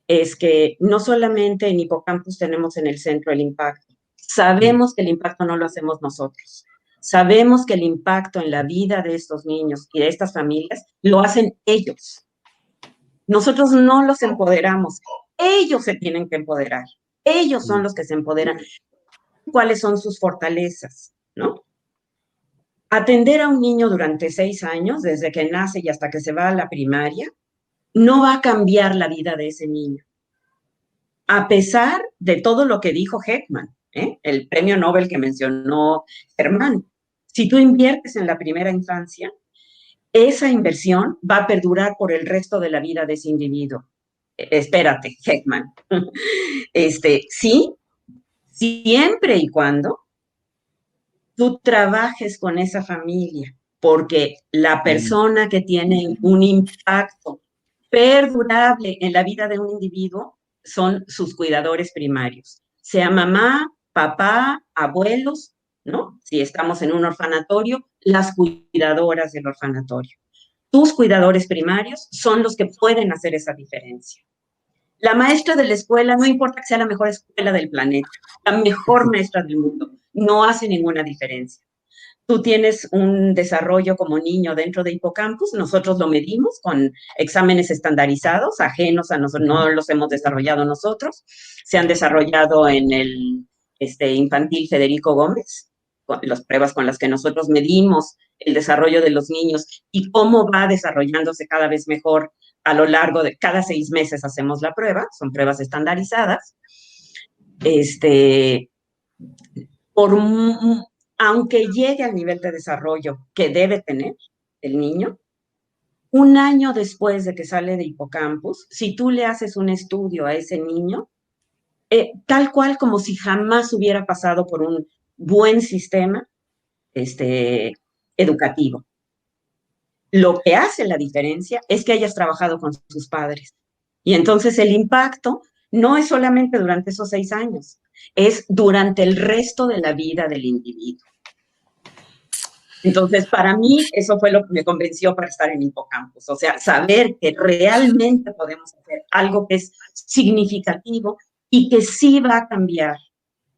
Speaker 5: es que no solamente en Hipocampus tenemos en el centro el impacto, sabemos que el impacto no lo hacemos nosotros, sabemos que el impacto en la vida de estos niños y de estas familias lo hacen ellos. Nosotros no los empoderamos, ellos se tienen que empoderar, ellos son los que se empoderan. ¿Cuáles son sus fortalezas, no? Atender a un niño durante 6 años, desde que nace y hasta que se va a la primaria, no va a cambiar la vida de ese niño. A pesar de todo lo que dijo Heckman, el premio Nobel que mencionó Germán, si tú inviertes en la primera infancia, esa inversión va a perdurar por el resto de la vida de ese individuo. Espérate, Heckman. Sí, siempre y cuando tú trabajes con esa familia, porque la persona que tiene un impacto perdurable en la vida de un individuo son sus cuidadores primarios, sea mamá, papá, abuelos, ¿no? Si estamos en un orfanatorio, las cuidadoras del orfanatorio. Tus cuidadores primarios son los que pueden hacer esa diferencia. La maestra de la escuela, no importa que sea la mejor escuela del planeta, la mejor maestra del mundo, no hace ninguna diferencia. Tú tienes un desarrollo como niño dentro de Hipocampus, nosotros lo medimos con exámenes estandarizados, ajenos a nosotros, no los hemos desarrollado nosotros, se han desarrollado en el infantil Federico Gómez, las pruebas con las que nosotros medimos el desarrollo de los niños y cómo va desarrollándose cada vez mejor a lo largo de cada 6 meses hacemos la prueba, son pruebas estandarizadas. Aunque llegue al nivel de desarrollo que debe tener el niño, un año después de que sale de Hipocampus, si tú le haces un estudio a ese niño, tal cual como si jamás hubiera pasado por un buen sistema educativo. Lo que hace la diferencia es que hayas trabajado con sus padres. Y entonces el impacto no es solamente durante esos 6 años, es durante el resto de la vida del individuo. Entonces, para mí, eso fue lo que me convenció para estar en Hipocampus. O sea, saber que realmente podemos hacer algo que es significativo y que sí va a cambiar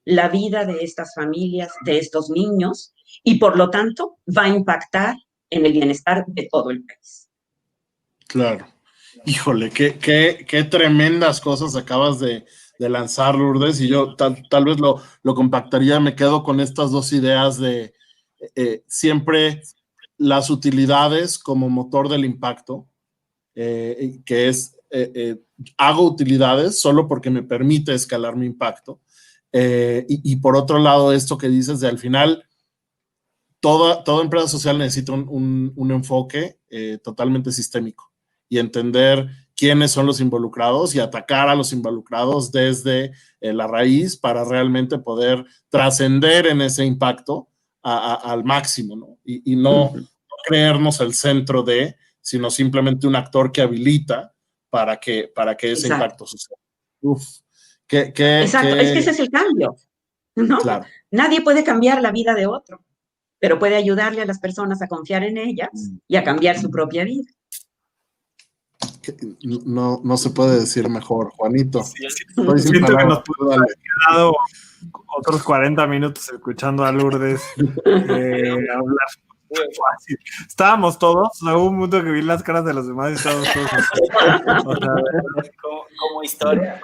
Speaker 5: la vida de estas familias, de estos niños, y por lo tanto va a impactar en el bienestar de todo el país.
Speaker 3: Claro. Híjole, qué tremendas cosas acabas de lanzar, Lourdes, y yo tal vez lo compactaría, me quedo con estas dos ideas de siempre las utilidades como motor del impacto, que es hago utilidades solo porque me permite escalar mi impacto, y por otro lado esto que dices de al final toda empresa social necesita un enfoque totalmente sistémico y entender quiénes son los involucrados y atacar a los involucrados desde la raíz para realmente poder trascender en ese impacto al máximo, ¿no? Y no creernos el centro de, sino simplemente un actor que habilita para que ese impacto suceda.
Speaker 5: Exacto, es que ese es el cambio, ¿no? Claro. Nadie puede cambiar la vida de otro, pero puede ayudarle a las personas a confiar en ellas y a cambiar su propia vida.
Speaker 3: No se puede decir mejor, Juanito.
Speaker 2: Sí, siento que nos pudo haber quedado otros 40 minutos escuchando a Lourdes hablar. Estábamos todos, o sea, hubo un momento que vi las caras de los demás y estábamos todos así. O sea,
Speaker 6: como historia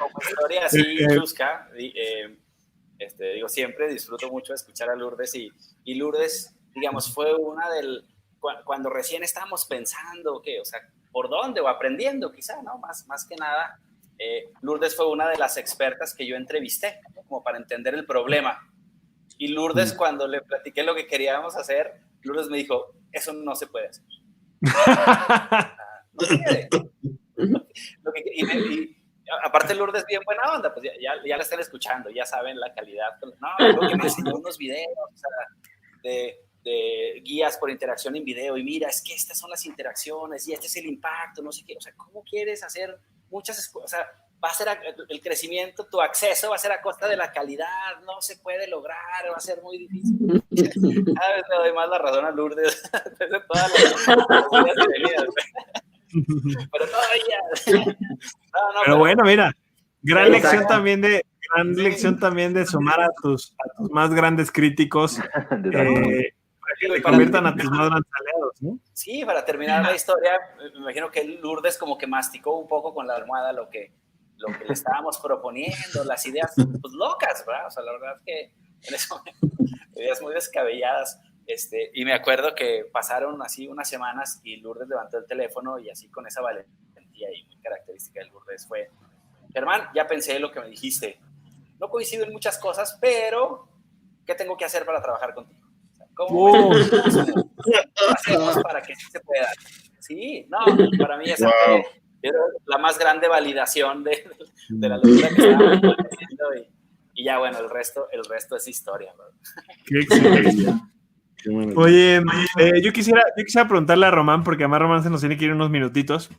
Speaker 6: así chusca, digo, siempre disfruto mucho de escuchar a Lourdes y Lourdes, digamos, fue una cuando recién estábamos pensando que, o sea, por dónde o aprendiendo quizá, ¿no? Más que nada, Lourdes fue una de las expertas que yo entrevisté, ¿no? Como para entender el problema. Y Lourdes, cuando le platiqué lo que queríamos hacer, Lourdes me dijo, eso no se puede hacer. No se puede. Y aparte Lourdes bien buena onda, pues ya la están escuchando, ya saben la calidad. No, lo que me enseñó unos videos, o sea, de guías por interacción en video, y mira, es que estas son las interacciones, y este es el impacto, no sé qué, o sea, ¿cómo quieres hacer muchas cosas? O sea, va a ser el crecimiento, tu acceso va a ser a costa de la calidad, no se puede lograr, va a ser muy difícil. Cada vez le doy más la razón a Lourdes, desde todas las venidas. Pero todavía.
Speaker 2: Pero bueno, mira, gran lección también de sumar a tus más grandes críticos, para que le conviertan a tus más grandes aliados, ¿no?
Speaker 6: Sí, para terminar la historia, me imagino que Lourdes como que masticó un poco con la almohada lo que le estábamos proponiendo, las ideas pues locas, ¿verdad? O sea, la verdad que en eso ideas muy descabelladas. Y me acuerdo que pasaron así unas semanas y Lourdes levantó el teléfono y así con esa valentía y muy característica de Lourdes fue: Germán, ya pensé lo que me dijiste. No coincido en muchas cosas, pero ¿qué tengo que hacer para trabajar contigo? O sea, ¿cómo hacemos para que sí se pueda? Sí, no, para mí esa fue la más grande validación de la locura que estábamos haciendo y ya bueno, el resto es historia, ¿verdad?
Speaker 2: Qué excelente. Oye, yo quisiera preguntarle a Román, porque además Román se nos tiene que ir unos minutitos,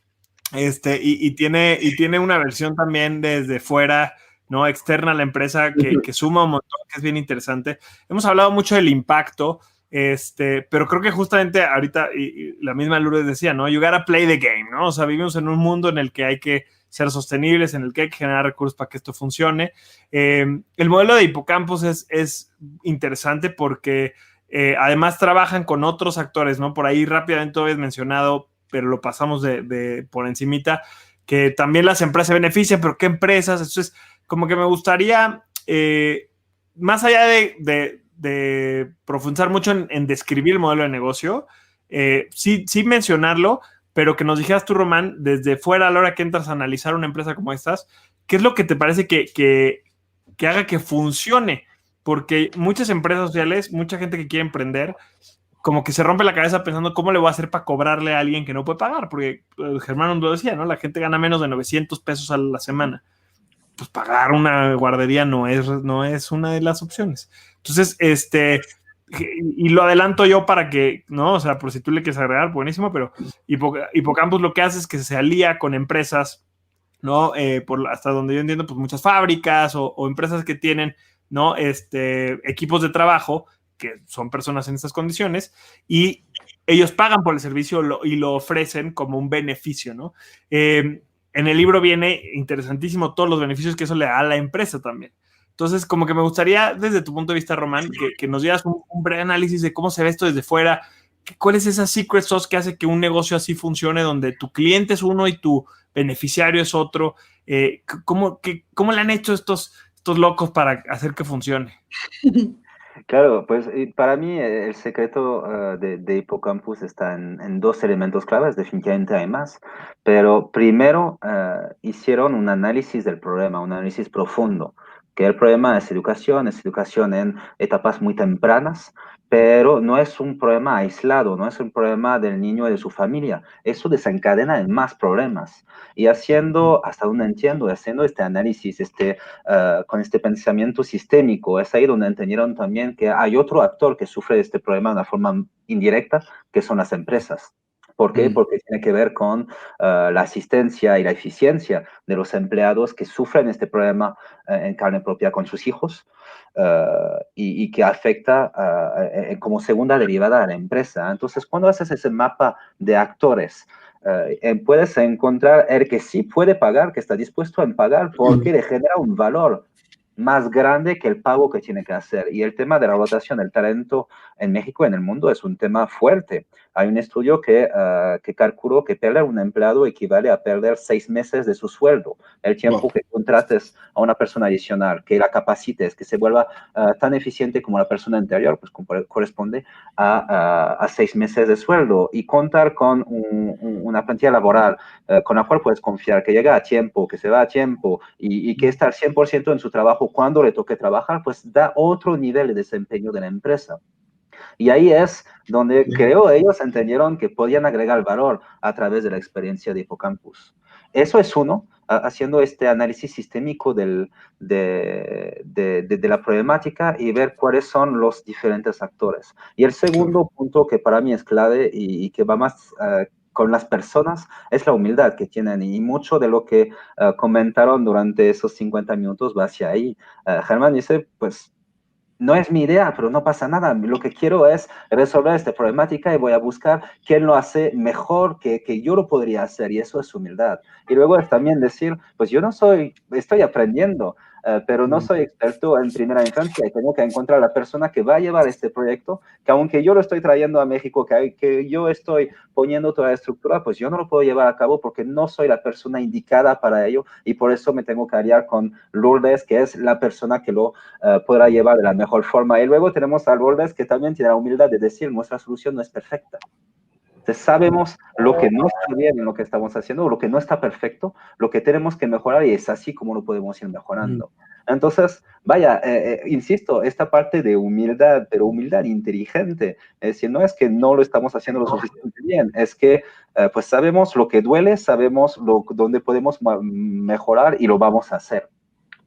Speaker 2: y tiene una versión también desde fuera, ¿no? Externa a la empresa que suma un montón, que es bien interesante. Hemos hablado mucho del impacto, pero creo que justamente ahorita, y la misma Lourdes decía, ¿no? You gotta play the game, ¿no? O sea, vivimos en un mundo en el que hay que ser sostenibles, en el que hay que generar recursos para que esto funcione. El modelo de Hippocampus es interesante porque además trabajan con otros actores, ¿no? Por ahí rápidamente habéis mencionado, pero lo pasamos de por encimita, que también las empresas se benefician, pero ¿qué empresas? Entonces, como que me gustaría, más allá de profundizar mucho en describir el modelo de negocio, sí mencionarlo, pero que nos dijeras tú, Román, desde fuera a la hora que entras a analizar una empresa como estas, ¿qué es lo que te parece que haga que funcione? Porque muchas empresas sociales, mucha gente que quiere emprender, como que se rompe la cabeza pensando cómo le voy a hacer para cobrarle a alguien que no puede pagar, porque Germán lo decía, ¿no? La gente gana menos de 900 pesos a la semana. Pues pagar una guardería no es una de las opciones. Entonces, y lo adelanto yo para que, ¿no? O sea, por si tú le quieres agregar, buenísimo, pero Hippocampus lo que hace es que se alía con empresas, ¿no? Hasta donde yo entiendo, pues muchas fábricas o empresas que tienen, ¿no? Equipos de trabajo que son personas en estas condiciones y ellos pagan por el servicio y lo ofrecen como un beneficio, ¿no? En el libro viene interesantísimo todos los beneficios que eso le da a la empresa también. Entonces, como que me gustaría, desde tu punto de vista, Román, que nos dieras un breve análisis de cómo se ve esto desde fuera, cuál es esa secret sauce que hace que un negocio así funcione, donde tu cliente es uno y tu beneficiario es otro. ¿Cómo le han hecho estos locos para hacer que funcione?
Speaker 4: Claro, pues para mí el secreto de Hippocampus está en dos elementos claves, definitivamente hay más, pero primero hicieron un análisis del problema, un análisis profundo, que el problema es educación en etapas muy tempranas, pero no es un problema aislado, no es un problema del niño y de su familia, eso desencadena en más problemas. Y haciendo, hasta donde entiendo, haciendo este análisis, con este pensamiento sistémico, es ahí donde entendieron también que hay otro actor que sufre de este problema de una forma indirecta, que son las empresas. ¿Por qué? Porque tiene que ver con la asistencia y la eficiencia de los empleados que sufren este problema en carne propia con sus hijos y que afecta como segunda derivada a la empresa. Entonces, cuando haces ese mapa de actores, puedes encontrar el que sí puede pagar, que está dispuesto a pagar porque le genera un valor más grande que el pago que tiene que hacer. Y el tema de la rotación del talento en México y en el mundo es un tema fuerte. Hay un estudio que calculó que perder un empleado equivale a perder 6 meses de su sueldo. El tiempo que contrates a una persona adicional, que la capacites, que se vuelva tan eficiente como la persona anterior, pues corresponde a 6 meses de sueldo. Y contar con una plantilla laboral con la cual puedes confiar, que llega a tiempo, que se va a tiempo y que está al 100% en su trabajo cuando le toque trabajar, pues da otro nivel de desempeño de la empresa. Y ahí es donde creo ellos entendieron que podían agregar valor a través de la experiencia de Hippocampus. Eso es uno, haciendo este análisis sistémico de la problemática y ver cuáles son los diferentes actores. Y el segundo punto que para mí es clave y que va más con las personas es la humildad que tienen, y mucho de lo que comentaron durante esos 50 minutos va hacia ahí. Germán dice, pues, no es mi idea, pero no pasa nada. Lo que quiero es resolver esta problemática y voy a buscar quién lo hace mejor que yo lo podría hacer, y eso es humildad. Y luego es también decir, pues yo estoy aprendiendo, pero no soy experto en primera instancia y tengo que encontrar a la persona que va a llevar este proyecto, que aunque yo lo estoy trayendo a México, que yo estoy poniendo toda la estructura, pues yo no lo puedo llevar a cabo porque no soy la persona indicada para ello, y por eso me tengo que aliar con Lourdes, que es la persona que lo podrá llevar de la mejor forma. Y luego tenemos a Lourdes, que también tiene la humildad de decir, nuestra solución no es perfecta. Entonces, sabemos lo que no está bien en lo que estamos haciendo, lo que no está perfecto, lo que tenemos que mejorar, y es así como lo podemos ir mejorando. Entonces, vaya, insisto, esta parte de humildad, pero humildad inteligente, es decir, no es que no lo estamos haciendo lo suficientemente bien, es que pues sabemos lo que duele, sabemos dónde podemos mejorar y lo vamos a hacer.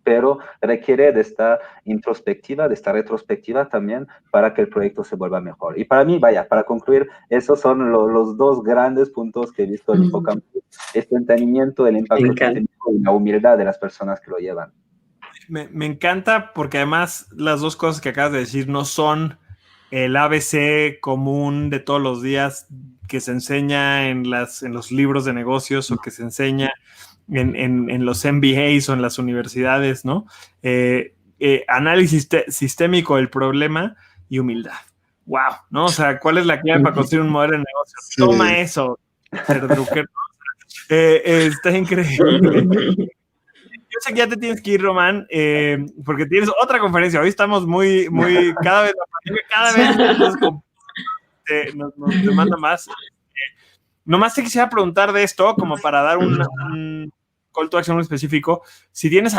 Speaker 4: Pero requiere de esta introspectiva, de esta retrospectiva también, para que el proyecto se vuelva mejor. Y para mí, vaya, para concluir, esos son los dos grandes puntos que he visto en Hippocampus: este entendimiento del impacto sistémico y la humildad de las personas que lo llevan.
Speaker 2: Me encanta, porque además las dos cosas que acabas de decir no son el ABC común de todos los días que se enseña en los libros de negocios, o que se enseña en los MBAs o en las universidades, ¿no? Análisis sistémico del problema y humildad. ¡Wow! ¿No? O sea, ¿cuál es la clave para construir un modelo de negocio? Sí. Toma eso, Drucker. Está increíble. Yo sé que ya te tienes que ir, Román, porque tienes otra conferencia. Hoy estamos muy cada vez nos demanda más. Nomás te quisiera preguntar de esto, como para dar un call to action específico. Si tienes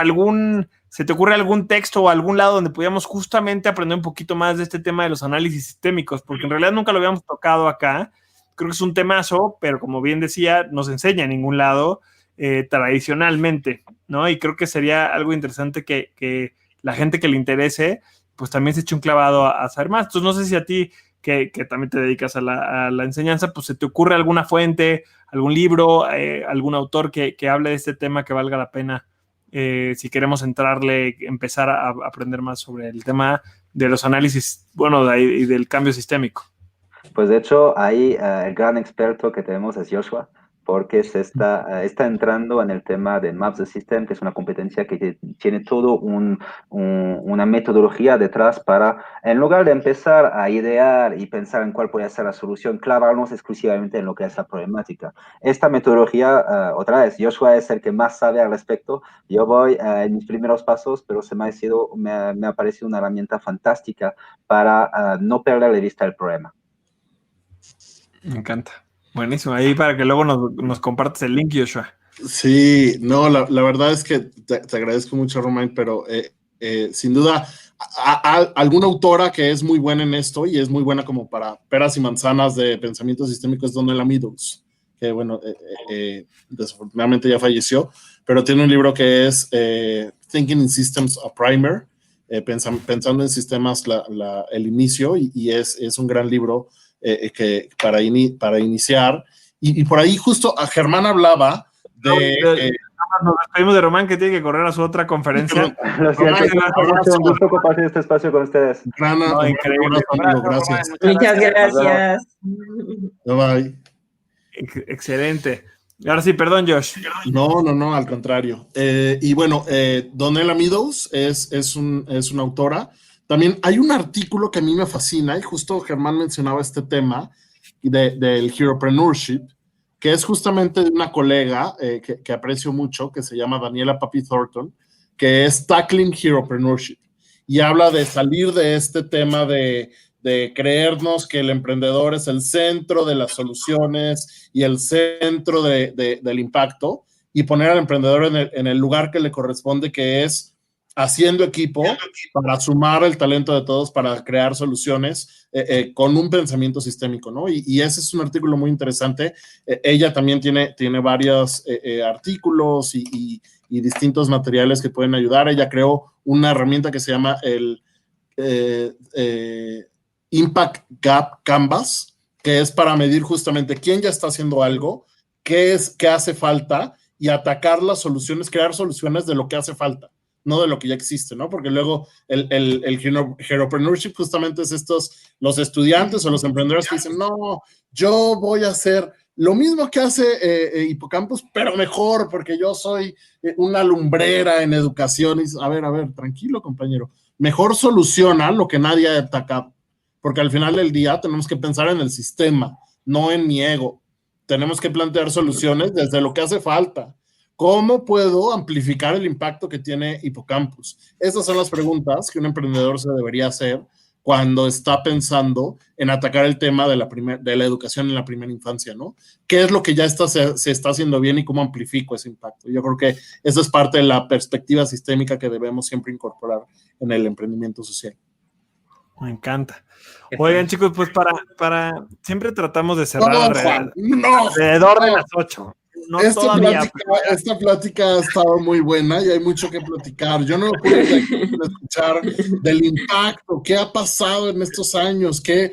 Speaker 2: se te ocurre algún texto o algún lado donde pudiéramos justamente aprender un poquito más de este tema de los análisis sistémicos, porque en realidad nunca lo habíamos tocado acá. Creo que es un temazo, pero como bien decía, no se enseña en ningún lado tradicionalmente, ¿no? Y creo que sería algo interesante que la gente que le interese, pues también se eche un clavado a saber más. Entonces, no sé si a ti, que también te dedicas a la enseñanza, pues se te ocurre alguna fuente, algún libro, algún autor que hable de este tema que valga la pena, si queremos empezar a aprender más sobre el tema de los análisis, bueno, y del cambio sistémico.
Speaker 4: Pues de hecho, ahí el gran experto que tenemos es Joshua, porque se está entrando en el tema de Maps the System, que es una competencia que tiene todo una metodología detrás para, en lugar de empezar a idear y pensar en cuál puede ser la solución, clavarnos exclusivamente en lo que es la problemática. Esta metodología, otra vez, Joshua es el que más sabe al respecto. Yo voy en mis primeros pasos, pero me ha parecido una herramienta fantástica para no perder de vista el problema.
Speaker 2: Me encanta. Buenísimo. Ahí para que luego nos compartas el link, Joshua.
Speaker 3: Sí, no, la verdad es que te agradezco mucho, Romain, pero sin duda, alguna autora que es muy buena en esto y es muy buena como para peras y manzanas de pensamiento sistémico es Donella Meadows, que bueno, desafortunadamente ya falleció, pero tiene un libro que es Thinking in Systems, a Primer, pensando en sistemas el inicio, y es un gran libro que para iniciar, y por ahí justo a Germán hablaba de...
Speaker 2: nos despedimos de Román, que tiene que correr a su otra conferencia.
Speaker 4: Lo siento, un gusto compartir este espacio con ustedes.
Speaker 3: Increíble. Gracias.
Speaker 5: Muchas gracias.
Speaker 3: Bye bye.
Speaker 2: Excelente. Ahora sí, perdón, Josh.
Speaker 3: No, al contrario. Y bueno, Donella Meadows es una autora. También hay un artículo que a mí me fascina, y justo Germán mencionaba este tema del Heropreneurship, que es justamente de una colega que aprecio mucho, que se llama Daniela Papi Thornton, que es Tackling Heropreneurship, y habla de salir de este tema de creernos que el emprendedor es el centro de las soluciones y el centro del impacto, y poner al emprendedor en el lugar que le corresponde, que es haciendo equipo para sumar el talento de todos para crear soluciones con un pensamiento sistémico, ¿no? Y ese es un artículo muy interesante. Ella también tiene varios artículos y distintos materiales que pueden ayudar. Ella creó una herramienta que se llama el Impact Gap Canvas, que es para medir justamente quién ya está haciendo algo, qué hace falta, y atacar las soluciones, crear soluciones de lo que hace falta, no de lo que ya existe, ¿no? Porque luego el Heropreneurship justamente es los estudiantes o los emprendedores que dicen, no, yo voy a hacer lo mismo que hace Hippocampus, pero mejor, porque yo soy una lumbrera en educación. Y a ver, tranquilo, compañero. Mejor soluciona lo que nadie ha atacado, porque al final del día tenemos que pensar en el sistema, no en mi ego. Tenemos que plantear soluciones desde lo que hace falta. ¿Cómo puedo amplificar el impacto que tiene Hippocampus? Esas son las preguntas que un emprendedor se debería hacer cuando está pensando en atacar el tema de la educación en la primera infancia, ¿no? ¿Qué es lo que ya se está haciendo bien y cómo amplifico ese impacto? Yo creo que esa es parte de la perspectiva sistémica que debemos siempre incorporar en el emprendimiento social.
Speaker 2: Me encanta. Oigan, chicos, pues para siempre tratamos de cerrar alrededor de las 8.
Speaker 3: Esta plática ha estado muy buena y hay mucho que platicar. Yo no puedo escuchar del impacto, qué ha pasado en estos años, que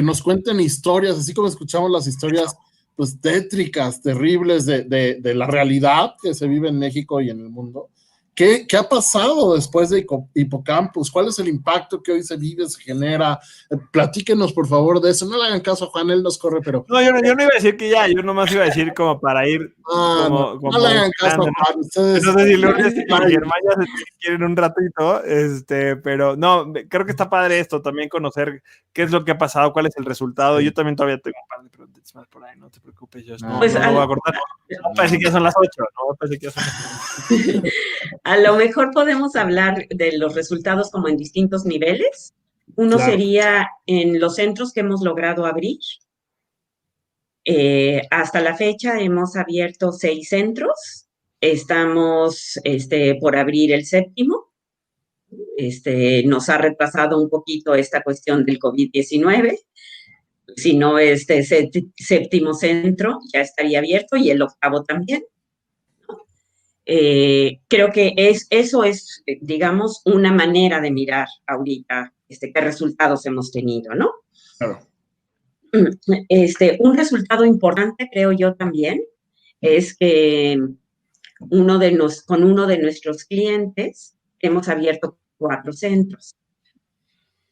Speaker 3: nos cuenten historias, así como escuchamos las historias pues tétricas, terribles de la realidad que se vive en México y en el mundo. ¿Qué ha pasado después de Hippocampus? ¿Cuál es el impacto que hoy se vive, se genera? Platíquenos, por favor, de eso. No le hagan caso a Juan, él nos corre, pero...
Speaker 2: No, yo no iba a decir que ya, yo nomás iba a decir como para ir...
Speaker 3: no le hagan caso a Juan, ustedes...
Speaker 2: No sé si Lourdes y Germán ya se quieren un ratito, pero no, creo que está padre esto, también conocer qué es lo que ha pasado, cuál es el resultado. Yo también todavía tengo un par de preguntas más por ahí, no te preocupes, yo no voy a cortar. No parece que ya son las 8, no parece que ya son las 8.
Speaker 5: A lo mejor podemos hablar de los resultados como en distintos niveles. Uno sería en los centros que hemos logrado abrir. Hasta la fecha hemos abierto 6 centros. Estamos por abrir el 7º. Nos ha retrasado un poquito esta cuestión del COVID-19. Si no, 7º centro ya estaría abierto y el 8º también. Creo que eso es, digamos, una manera de mirar ahorita qué resultados hemos tenido, ¿no?
Speaker 3: Claro.
Speaker 5: Un resultado importante, creo yo también, es que con uno de nuestros clientes hemos abierto 4 centros,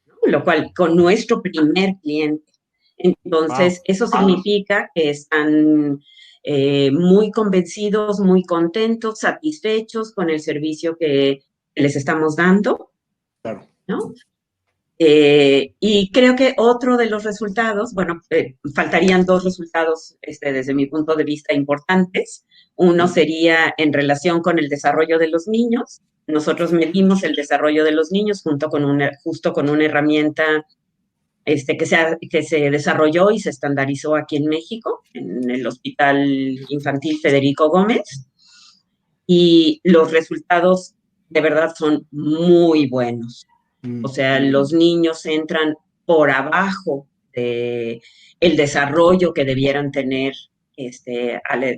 Speaker 5: ¿no? Lo cual con nuestro primer cliente. Entonces, eso significa que están muy convencidos, muy contentos, satisfechos con el servicio que les estamos dando,
Speaker 3: Claro.
Speaker 5: ¿no? Y creo que otro de los resultados, bueno, faltarían dos resultados desde mi punto de vista importantes. Uno sería en relación con el desarrollo de los niños. Nosotros medimos el desarrollo de los niños justo con una herramienta que se desarrolló y se estandarizó aquí en México, en el Hospital Infantil Federico Gómez. Y los resultados de verdad son muy buenos. O sea, los niños entran por abajo de el desarrollo que debieran tener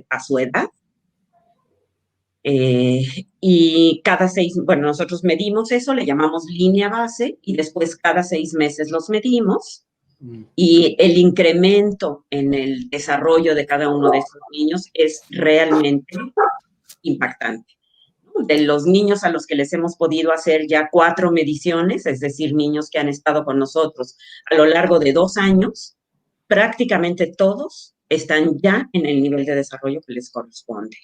Speaker 5: a su edad. Y nosotros medimos eso, le llamamos línea base, y después cada 6 meses los medimos, y el incremento en el desarrollo de cada uno de esos niños es realmente impactante. De los niños a los que les hemos podido hacer ya 4 mediciones, es decir, niños que han estado con nosotros a lo largo de 2 años, prácticamente todos están ya en el nivel de desarrollo que les corresponde,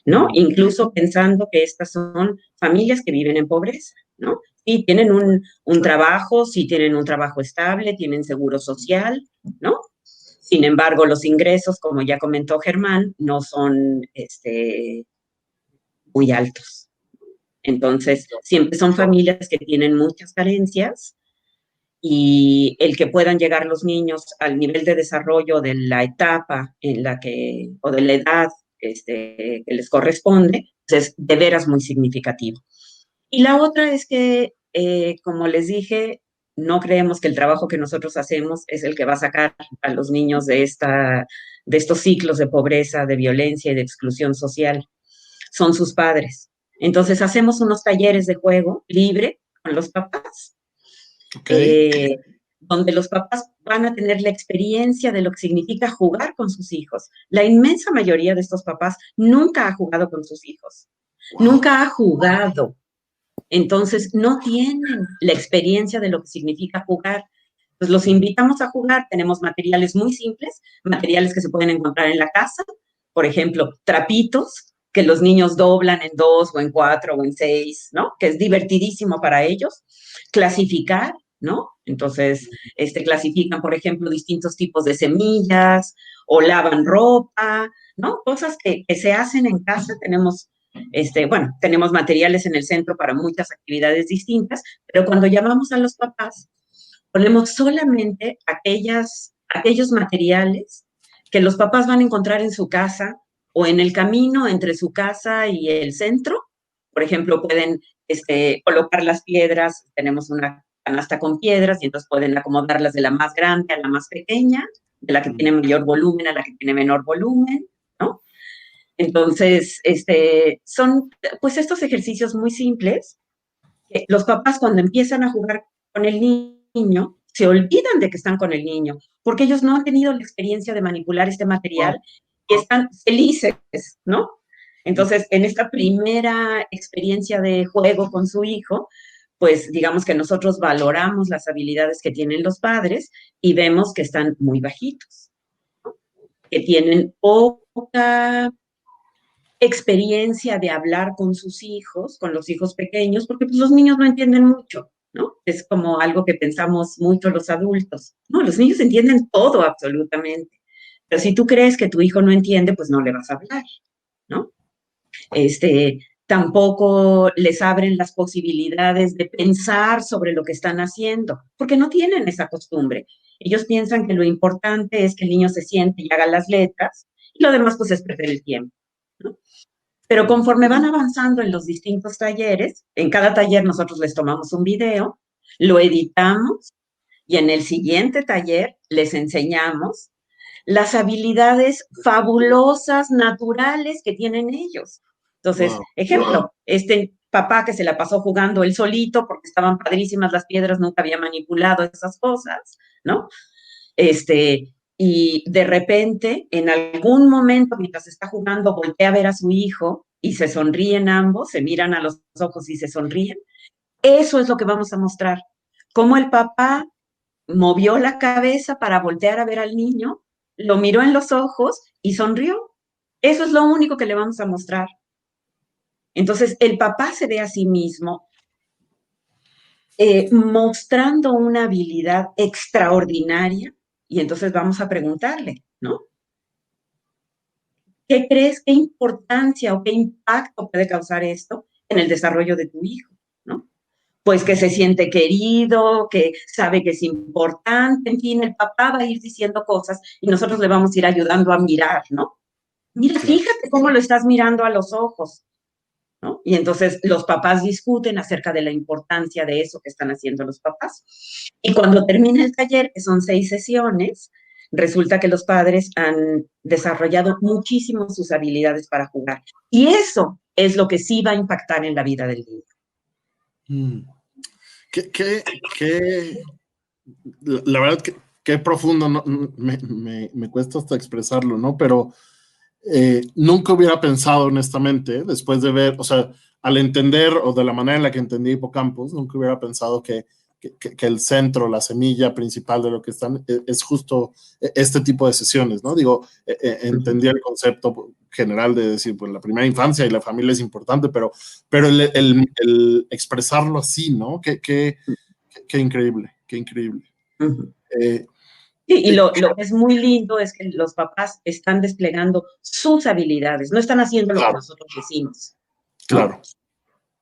Speaker 5: ¿no? Incluso pensando que estas son familias que viven en pobreza, ¿no? Sí tienen un trabajo, sí tienen un trabajo estable, tienen seguro social, ¿no? Sin embargo, los ingresos, como ya comentó Germán, no son muy altos. Entonces, siempre son familias que tienen muchas carencias, y el que puedan llegar los niños al nivel de desarrollo de la etapa o de la edad que les corresponde, pues es de veras muy significativo. Y la otra es que, como les dije, no creemos que el trabajo que nosotros hacemos es el que va a sacar a los niños de estos ciclos de pobreza, de violencia y de exclusión social. Son sus padres. Entonces hacemos unos talleres de juego libre con los papás, donde los papás van a tener la experiencia de lo que significa jugar con sus hijos. La inmensa mayoría de estos papás nunca ha jugado con sus hijos, nunca ha jugado. Entonces no tienen la experiencia de lo que significa jugar. Pues los invitamos a jugar. Tenemos materiales muy simples, materiales que se pueden encontrar en la casa, por ejemplo, trapitos que los niños doblan en 2 o en 4 o en 6, ¿no? Que es divertidísimo para ellos. Clasificar, ¿no? Entonces, clasifican, por ejemplo, distintos tipos de semillas, o lavan ropa, ¿no? Cosas que se hacen en casa. Tenemos materiales en el centro para muchas actividades distintas, pero cuando llamamos a los papás, ponemos solamente aquellos materiales que los papás van a encontrar en su casa o en el camino entre su casa y el centro. Por ejemplo, pueden colocar las piedras. Tenemos una canasta con piedras y entonces pueden acomodarlas de la más grande a la más pequeña, de la que tiene mayor volumen a la que tiene menor volumen, ¿no? Entonces, son pues estos ejercicios muy simples que los papás, cuando empiezan a jugar con el niño, se olvidan de que están con el niño, porque ellos no han tenido la experiencia de manipular este material y están felices, ¿no? Entonces, en esta primera experiencia de juego con su hijo, pues digamos que nosotros valoramos las habilidades que tienen los padres y vemos que están muy bajitos, ¿no? Que tienen poca experiencia de hablar con sus hijos, con los hijos pequeños, porque pues, los niños no entienden mucho, ¿no? Es como algo que pensamos mucho los adultos. No, los niños entienden todo absolutamente. Pero si tú crees que tu hijo no entiende, pues no le vas a hablar, ¿no? Tampoco les abren las posibilidades de pensar sobre lo que están haciendo, porque no tienen esa costumbre. Ellos piensan que lo importante es que el niño se siente y haga las letras, y lo demás pues es perder el tiempo, ¿no? Pero conforme van avanzando en los distintos talleres, en cada taller nosotros les tomamos un video, lo editamos, y en el siguiente taller les enseñamos las habilidades fabulosas, naturales que tienen ellos. Entonces, ejemplo, papá que se la pasó jugando él solito porque estaban padrísimas las piedras, nunca había manipulado esas cosas, ¿no? Y de repente, en algún momento, mientras está jugando, voltea a ver a su hijo y se sonríen ambos, se miran a los ojos y se sonríen. Eso es lo que vamos a mostrar. Cómo el papá movió la cabeza para voltear a ver al niño, lo miró en los ojos y sonrió. Eso es lo único que le vamos a mostrar. Entonces, el papá se ve a sí mismo mostrando una habilidad extraordinaria y entonces vamos a preguntarle, ¿no? ¿Qué crees, qué importancia o qué impacto puede causar esto en el desarrollo de tu hijo, ¿no? Pues que se siente querido, que sabe que es importante, en fin, el papá va a ir diciendo cosas y nosotros le vamos a ir ayudando a mirar, ¿no? Mira, fíjate cómo lo estás mirando a los ojos, ¿no? Y entonces los papás discuten acerca de la importancia de eso que están haciendo los papás. Y cuando termina el taller, que son 6 sesiones, resulta que los padres han desarrollado muchísimo sus habilidades para jugar. Y eso es lo que sí va a impactar en la vida del niño.
Speaker 3: La verdad que qué profundo, ¿no? Me cuesta hasta expresarlo, ¿no? Pero nunca hubiera pensado honestamente, después de ver, o sea, al entender o de la manera en la que entendí Hippocampus, nunca hubiera pensado que el centro, la semilla principal de lo que están es justo este tipo de sesiones, ¿no? Digo, entendí el concepto general de decir, pues la primera infancia y la familia es importante, pero el expresarlo así, ¿no? Qué increíble, qué increíble.
Speaker 5: Sí, y lo que es muy lindo es que los papás están desplegando sus habilidades, no están haciendo lo que nosotros decimos, ¿no?
Speaker 3: Claro.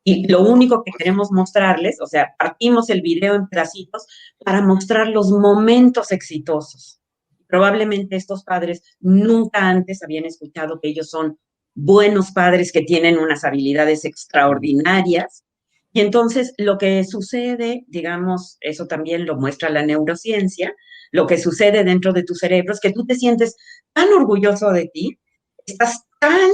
Speaker 5: Y lo único que queremos mostrarles, o sea, partimos el video en pedacitos para mostrar los momentos exitosos. Probablemente estos padres nunca antes habían escuchado que ellos son buenos padres que tienen unas habilidades extraordinarias. Y entonces lo que sucede, digamos, eso también lo muestra la neurociencia, lo que sucede dentro de tu cerebro es que tú te sientes tan orgulloso de ti, estás tan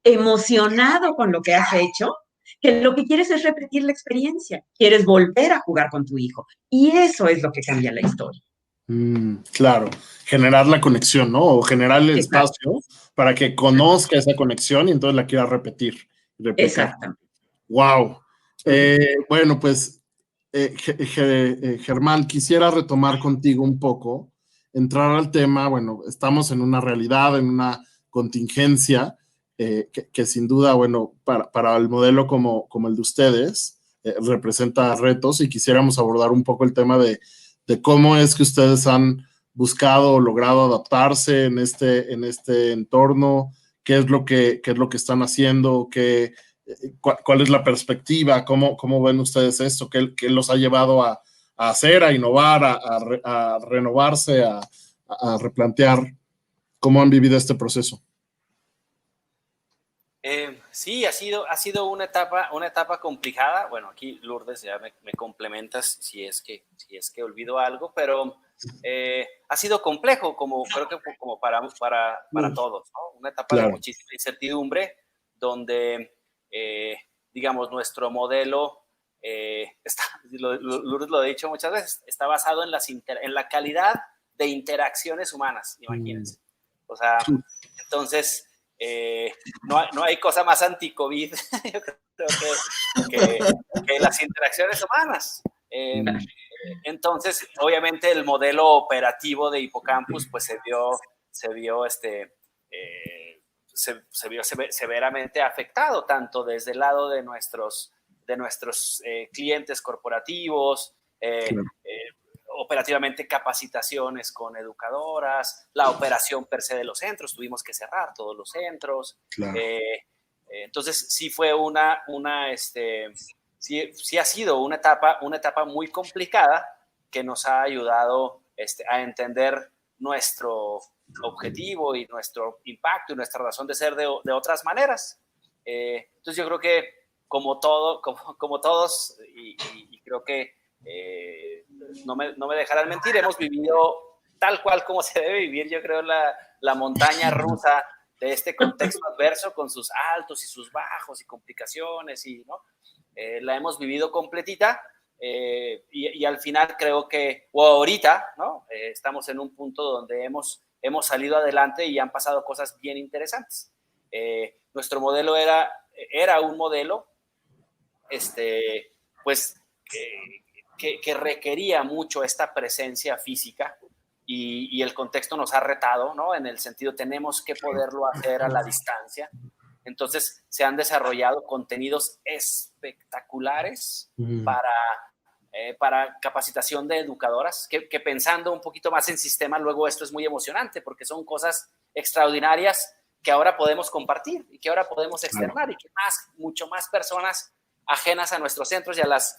Speaker 5: emocionado con lo que has hecho, que lo que quieres es repetir la experiencia, quieres volver a jugar con tu hijo. Y eso es lo que cambia la historia.
Speaker 3: Claro, generar la conexión, ¿no? O generar el espacio para que conozca esa conexión y entonces la quiera repetir.
Speaker 5: Exacto.
Speaker 3: Wow. Bueno, pues, Germán, quisiera retomar contigo un poco, entrar al tema. Bueno, estamos en una realidad, en una contingencia que sin duda, bueno, para el modelo como el de ustedes, representa retos, y quisiéramos abordar un poco el tema de cómo es que ustedes han buscado o logrado adaptarse en este entorno, qué es lo que están haciendo, cuál es la perspectiva, cómo ven ustedes esto, qué los ha llevado a hacer, a innovar, a renovarse, a replantear cómo han vivido este proceso.
Speaker 6: Sí, ha sido una etapa complicada. Bueno, aquí Lourdes ya me complementas si es que olvido algo, pero ha sido complejo, creo que como para todos, ¿no? Una etapa de muchísima incertidumbre, donde, digamos, nuestro modelo, Lourdes lo ha dicho muchas veces, está basado en la calidad de interacciones humanas, imagínense. O sea, entonces... no hay cosa más anti-COVID, yo creo que las interacciones humanas. Entonces, obviamente, el modelo operativo de Hippocampus pues se vio severamente afectado, tanto desde el lado de nuestros clientes corporativos, operativamente capacitaciones con educadoras, la operación per se de los centros, tuvimos que cerrar todos los centros. Claro. Entonces sí fue sí ha sido una etapa muy complicada que nos ha ayudado a entender nuestro objetivo y nuestro impacto y nuestra razón de ser de otras maneras. Entonces yo creo que como todos, y creo que no me dejarán mentir, hemos vivido tal cual como se debe vivir, yo creo, la montaña rusa de este contexto adverso con sus altos y sus bajos y complicaciones, ¿no? La hemos vivido completita, y al final creo que, o ahorita, ¿no? Estamos en un punto donde hemos salido adelante y han pasado cosas bien interesantes. Nuestro modelo era un modelo, pues, que requería mucho esta presencia física, y el contexto nos ha retado, ¿no? En el sentido, tenemos que poderlo hacer a la distancia. Entonces, se han desarrollado contenidos espectaculares para capacitación de educadoras, que pensando un poquito más en sistema, luego esto es muy emocionante, porque son cosas extraordinarias que ahora podemos compartir y que ahora podemos externar, y que mucho más personas ajenas a nuestros centros y a las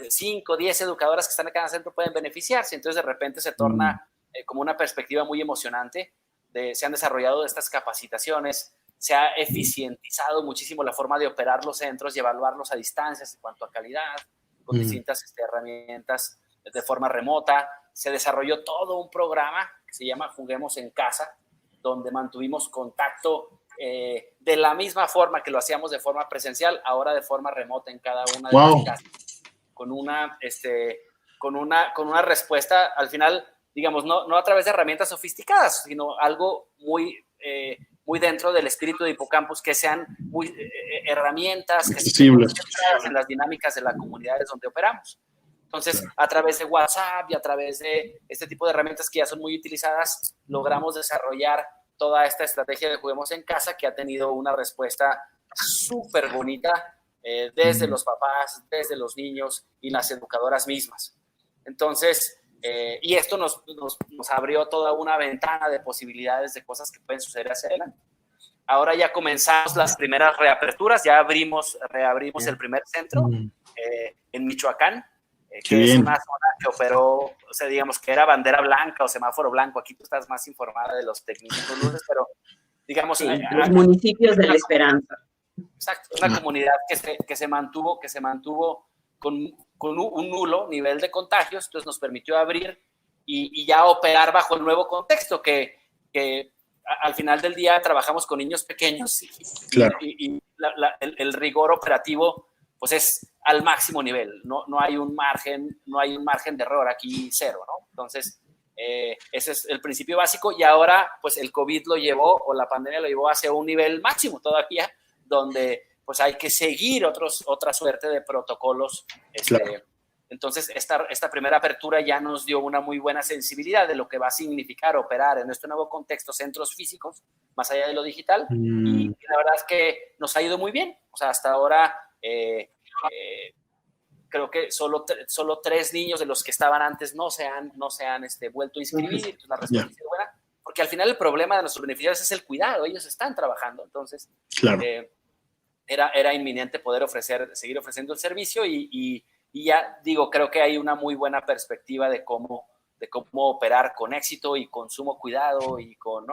Speaker 6: 5 o 10 educadoras que están acá en el centro pueden beneficiarse. Entonces, de repente se torna como una perspectiva muy emocionante. Se han desarrollado estas capacitaciones, se ha eficientizado muchísimo la forma de operar los centros y evaluarlos a distancias en cuanto a calidad, con distintas herramientas de forma remota. Se desarrolló todo un programa que se llama Juguemos en Casa, donde mantuvimos contacto de la misma forma que lo hacíamos de forma presencial, ahora de forma remota en cada una de las casas, con una respuesta, al final, digamos, no a través de herramientas sofisticadas, sino algo muy dentro del espíritu de Hippocampus, que sean muy herramientas
Speaker 3: accesibles
Speaker 6: en las dinámicas de las comunidades donde operamos. Entonces, a través de WhatsApp y a través de este tipo de herramientas que ya son muy utilizadas, logramos desarrollar toda esta estrategia de Juguemos en Casa, que ha tenido una respuesta súper bonita desde los papás, desde los niños y las educadoras mismas. Entonces, y esto nos abrió toda una ventana de posibilidades de cosas que pueden suceder hacia adelante. Ahora ya comenzamos las primeras reaperturas, ya reabrimos el primer centro en Michoacán, que es una zona que operó, o sea, digamos que era bandera blanca o semáforo blanco. Aquí tú estás más informada de los técnicos, pero digamos...
Speaker 5: Sí, los municipios de La Esperanza.
Speaker 6: Exacto, una comunidad que se mantuvo con un nulo nivel de contagios, entonces nos permitió abrir y ya operar bajo el nuevo contexto, que al final del día trabajamos con niños pequeños y el rigor operativo pues es al máximo nivel, no hay un margen de error, aquí cero, ¿no? Entonces, ese es el principio básico, y ahora pues el COVID lo llevó, o la pandemia lo llevó hacia un nivel máximo todavía, donde pues hay que seguir otra suerte de protocolos. Entonces, esta primera apertura ya nos dio una muy buena sensibilidad de lo que va a significar operar en este nuevo contexto centros físicos, más allá de lo digital, y la verdad es que nos ha ido muy bien. O sea, hasta ahora creo que solo 3 niños de los que estaban antes no se han vuelto a inscribir. Entonces, la respuesta ha sido buena, porque al final el problema de nuestros beneficiarios es el cuidado. Ellos están trabajando, entonces era inminente poder seguir ofreciendo el servicio, y ya digo, creo que hay una muy buena perspectiva de cómo operar con éxito y con sumo cuidado y con,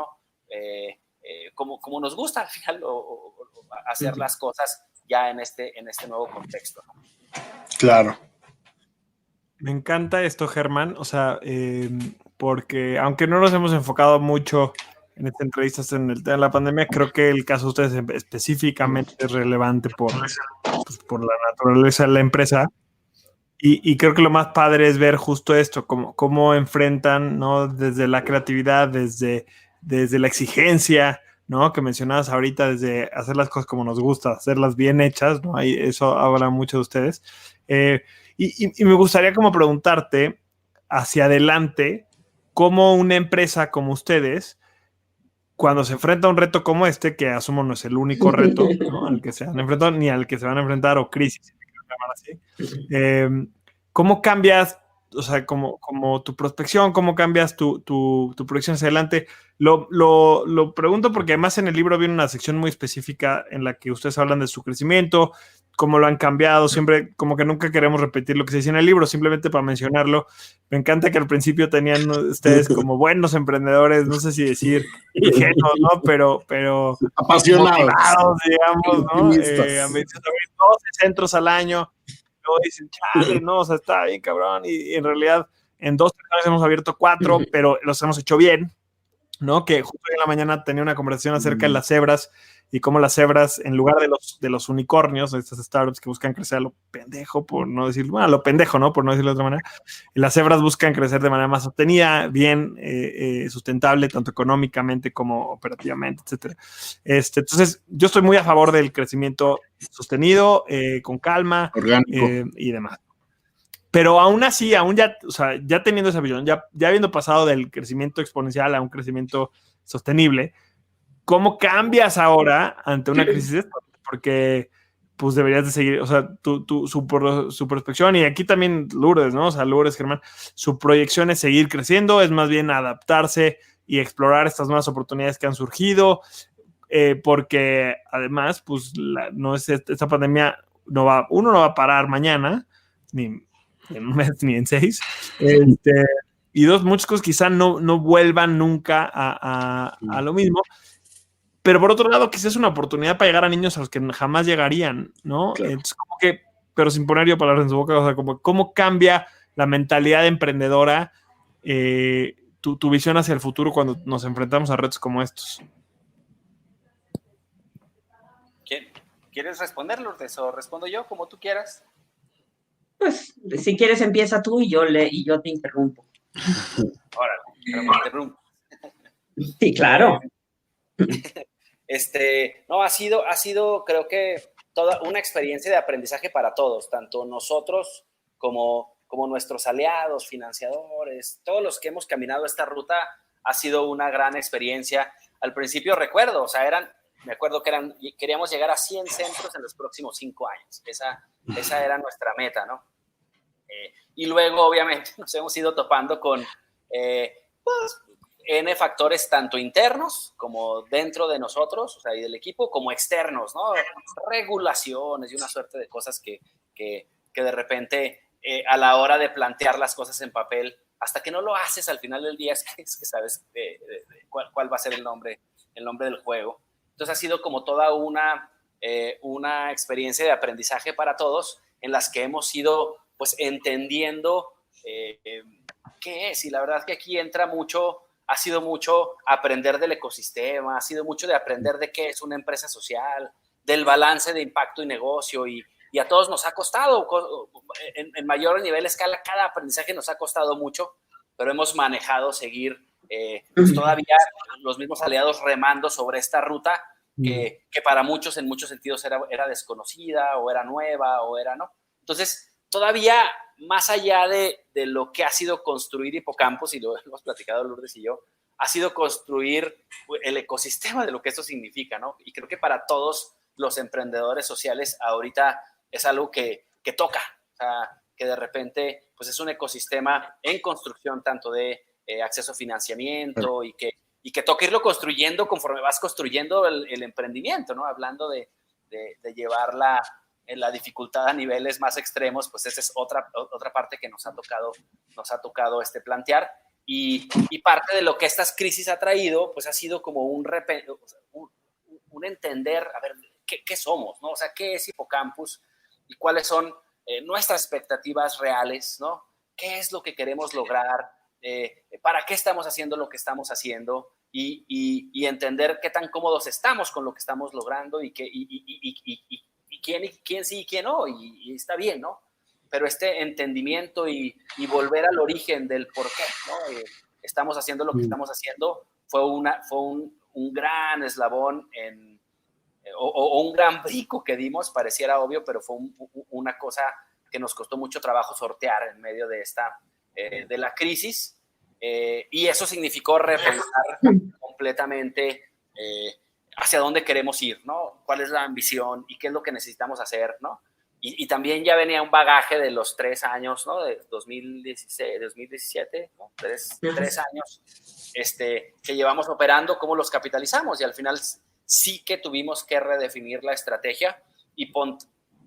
Speaker 6: como nos gusta al final hacer las cosas ya en este nuevo contexto, ¿no?
Speaker 3: Claro.
Speaker 2: Me encanta esto, Germán, o sea, porque aunque no nos hemos enfocado mucho en estas entrevistas en el tema de la pandemia, creo que el caso de ustedes específicamente es relevante por la naturaleza de la empresa. Y creo que lo más padre es ver justo esto, cómo enfrentan, ¿no? Desde la creatividad, desde la exigencia, ¿no? Que mencionabas ahorita, desde hacer las cosas como nos gusta, hacerlas bien hechas, ¿no? Ahí eso habla mucho de ustedes. Y me gustaría como preguntarte hacia adelante, cómo una empresa como ustedes, cuando se enfrenta a un reto como este, que asumo no es el único reto, ¿no? Al que se han enfrentado, ni al que se van a enfrentar, o crisis, así. ¿Cómo cambias, o sea, como tu prospección, cómo cambias tu proyección hacia adelante? Lo pregunto porque además en el libro viene una sección muy específica en la que ustedes hablan de su crecimiento, cómo lo han cambiado, siempre como que nunca queremos repetir lo que se dice en el libro, simplemente para mencionarlo. Me encanta que al principio tenían ustedes como buenos emprendedores, no sé si decir ingenuos, ¿no? Pero
Speaker 3: apasionados,
Speaker 2: motivados, digamos, ¿no? Ambiciosos, 12 centros al año. Luego dicen, chale, no, o sea, está bien cabrón, y en realidad en 2 años hemos abierto 4, pero los hemos hecho bien, ¿no? Que justo hoy en la mañana tenía una conversación acerca de las cebras, y cómo las cebras, en lugar de los unicornios, de estas startups que buscan crecer a lo pendejo, por no decir, bueno, a lo pendejo, ¿no? Por no decirlo de otra manera, las cebras buscan crecer de manera más sostenida, bien sustentable, tanto económicamente como operativamente, etcétera. Entonces, yo estoy muy a favor del crecimiento sostenido, con calma,
Speaker 3: orgánico,
Speaker 2: y demás. Pero aún así, aún ya, o sea, ya teniendo esa visión, ya habiendo pasado del crecimiento exponencial a un crecimiento sostenible, ¿cómo cambias ahora ante una crisis? Porque pues deberías de seguir, o sea, su prospección, y aquí también Lourdes, ¿no? O sea, Lourdes, Germán, su proyección es seguir creciendo, es más bien adaptarse y explorar estas nuevas oportunidades que han surgido, porque además, pues, esta pandemia no va a parar mañana, ni en un mes, ni en 6, y dos, muchas cosas quizá no vuelvan nunca a lo mismo. Pero por otro lado, quizás es una oportunidad para llegar a niños a los que jamás llegarían, ¿no?
Speaker 3: Claro.
Speaker 2: Entonces, como que, pero sin poner yo palabras en su boca, o sea, como cómo cambia la mentalidad emprendedora, tu visión hacia el futuro cuando nos enfrentamos a retos como estos.
Speaker 6: ¿Quieres responder, Lourdes, o respondo yo, como tú quieras?
Speaker 5: Pues, si quieres, empieza tú y yo te interrumpo.
Speaker 6: Órale, pero me interrumpo.
Speaker 5: Sí, claro.
Speaker 6: No, ha sido, creo que, toda una experiencia de aprendizaje para todos, tanto nosotros como nuestros aliados, financiadores, todos los que hemos caminado esta ruta. Ha sido una gran experiencia. Al principio recuerdo, o sea, me acuerdo que queríamos llegar a 100 centros en los próximos 5 años. Esa era nuestra meta, ¿no? Y luego, obviamente, nos hemos ido topando con pues, N factores tanto internos como dentro de nosotros, o sea, y del equipo, como externos, ¿no? Regulaciones y una suerte de cosas que de repente, a la hora de plantear las cosas en papel, hasta que no lo haces al final del día, es que sabes cuál va a ser el nombre del juego. Entonces ha sido como toda una experiencia de aprendizaje para todos, en las que hemos ido pues entendiendo qué es. Y la verdad es que aquí ha sido mucho aprender del ecosistema, ha sido mucho de aprender de qué es una empresa social, del balance de impacto y negocio, y a todos nos ha costado, en mayor nivel escala, cada aprendizaje nos ha costado mucho, pero hemos manejado seguir pues todavía los mismos aliados remando sobre esta ruta que para muchos en muchos sentidos era desconocida, o era nueva, o era no. Entonces, todavía más allá de lo que ha sido construir Hippocampus, y lo hemos platicado Lourdes y yo, ha sido construir el ecosistema de lo que esto significa, ¿no? Y creo que para todos los emprendedores sociales ahorita es algo que toca, o sea, que de repente pues es un ecosistema en construcción, tanto de acceso a financiamiento, y que toca irlo construyendo conforme vas construyendo el emprendimiento, ¿no? Hablando de llevar la dificultad a niveles más extremos, pues esa es otra parte que nos ha tocado plantear, y parte de lo que estas crisis ha traído, pues ha sido como un entender, a ver, ¿qué somos, ¿no? O sea, ¿qué es Hippocampus? Y cuáles son nuestras expectativas reales, ¿no? ¿Qué es lo que queremos lograr? ¿Para qué estamos haciendo lo que estamos haciendo? Y entender qué tan cómodos estamos con lo que estamos logrando, y quién sí y quién no, y está bien, ¿no? Pero este entendimiento y volver al origen del por qué, ¿no? Estamos haciendo lo que estamos haciendo, fue un gran eslabón o un gran brinco que dimos, pareciera obvio, pero fue una cosa que nos costó mucho trabajo sortear en medio de de la crisis, y eso significó repensar completamente hacia dónde queremos ir, ¿no? ¿Cuál es la ambición y qué es lo que necesitamos hacer, ¿no? Y también ya venía un bagaje de los 3 años, ¿no? De 2016, 2017, ¿no? Tres años que llevamos operando, cómo los capitalizamos, y al final sí que tuvimos que redefinir la estrategia y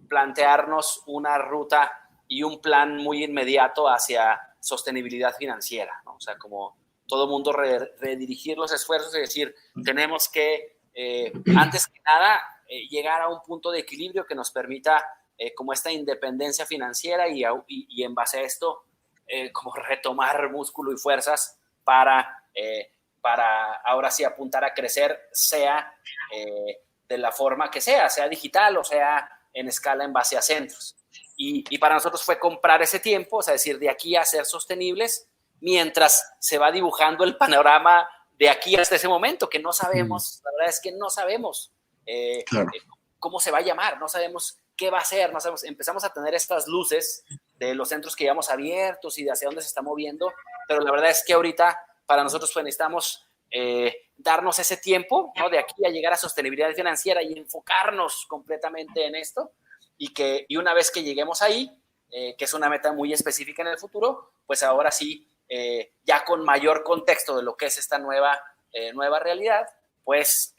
Speaker 6: plantearnos una ruta y un plan muy inmediato hacia sostenibilidad financiera, ¿no? O sea, como todo mundo redirigir los esfuerzos y decir, tenemos que, antes que nada, llegar a un punto de equilibrio que nos permita como esta independencia financiera, y en base a esto, como retomar músculo y fuerzas para ahora sí apuntar a crecer, sea de la forma que sea digital o sea en escala en base a centros. Y para nosotros fue comprar ese tiempo, o sea, decir, de aquí a ser sostenibles, mientras se va dibujando el panorama de aquí hasta ese momento, que no sabemos, la verdad es que no sabemos cómo se va a llamar, no sabemos qué va a ser, no sabemos, empezamos a tener estas luces los centros que llevamos abiertos y de hacia dónde se está moviendo, pero la verdad es que ahorita para nosotros pues necesitamos darnos ese tiempo, ¿no? De aquí a llegar a sostenibilidad financiera y enfocarnos completamente en esto, y una vez que lleguemos ahí, que es una meta muy específica en el futuro, pues ahora sí, ya con mayor contexto de lo que es esta nueva realidad, pues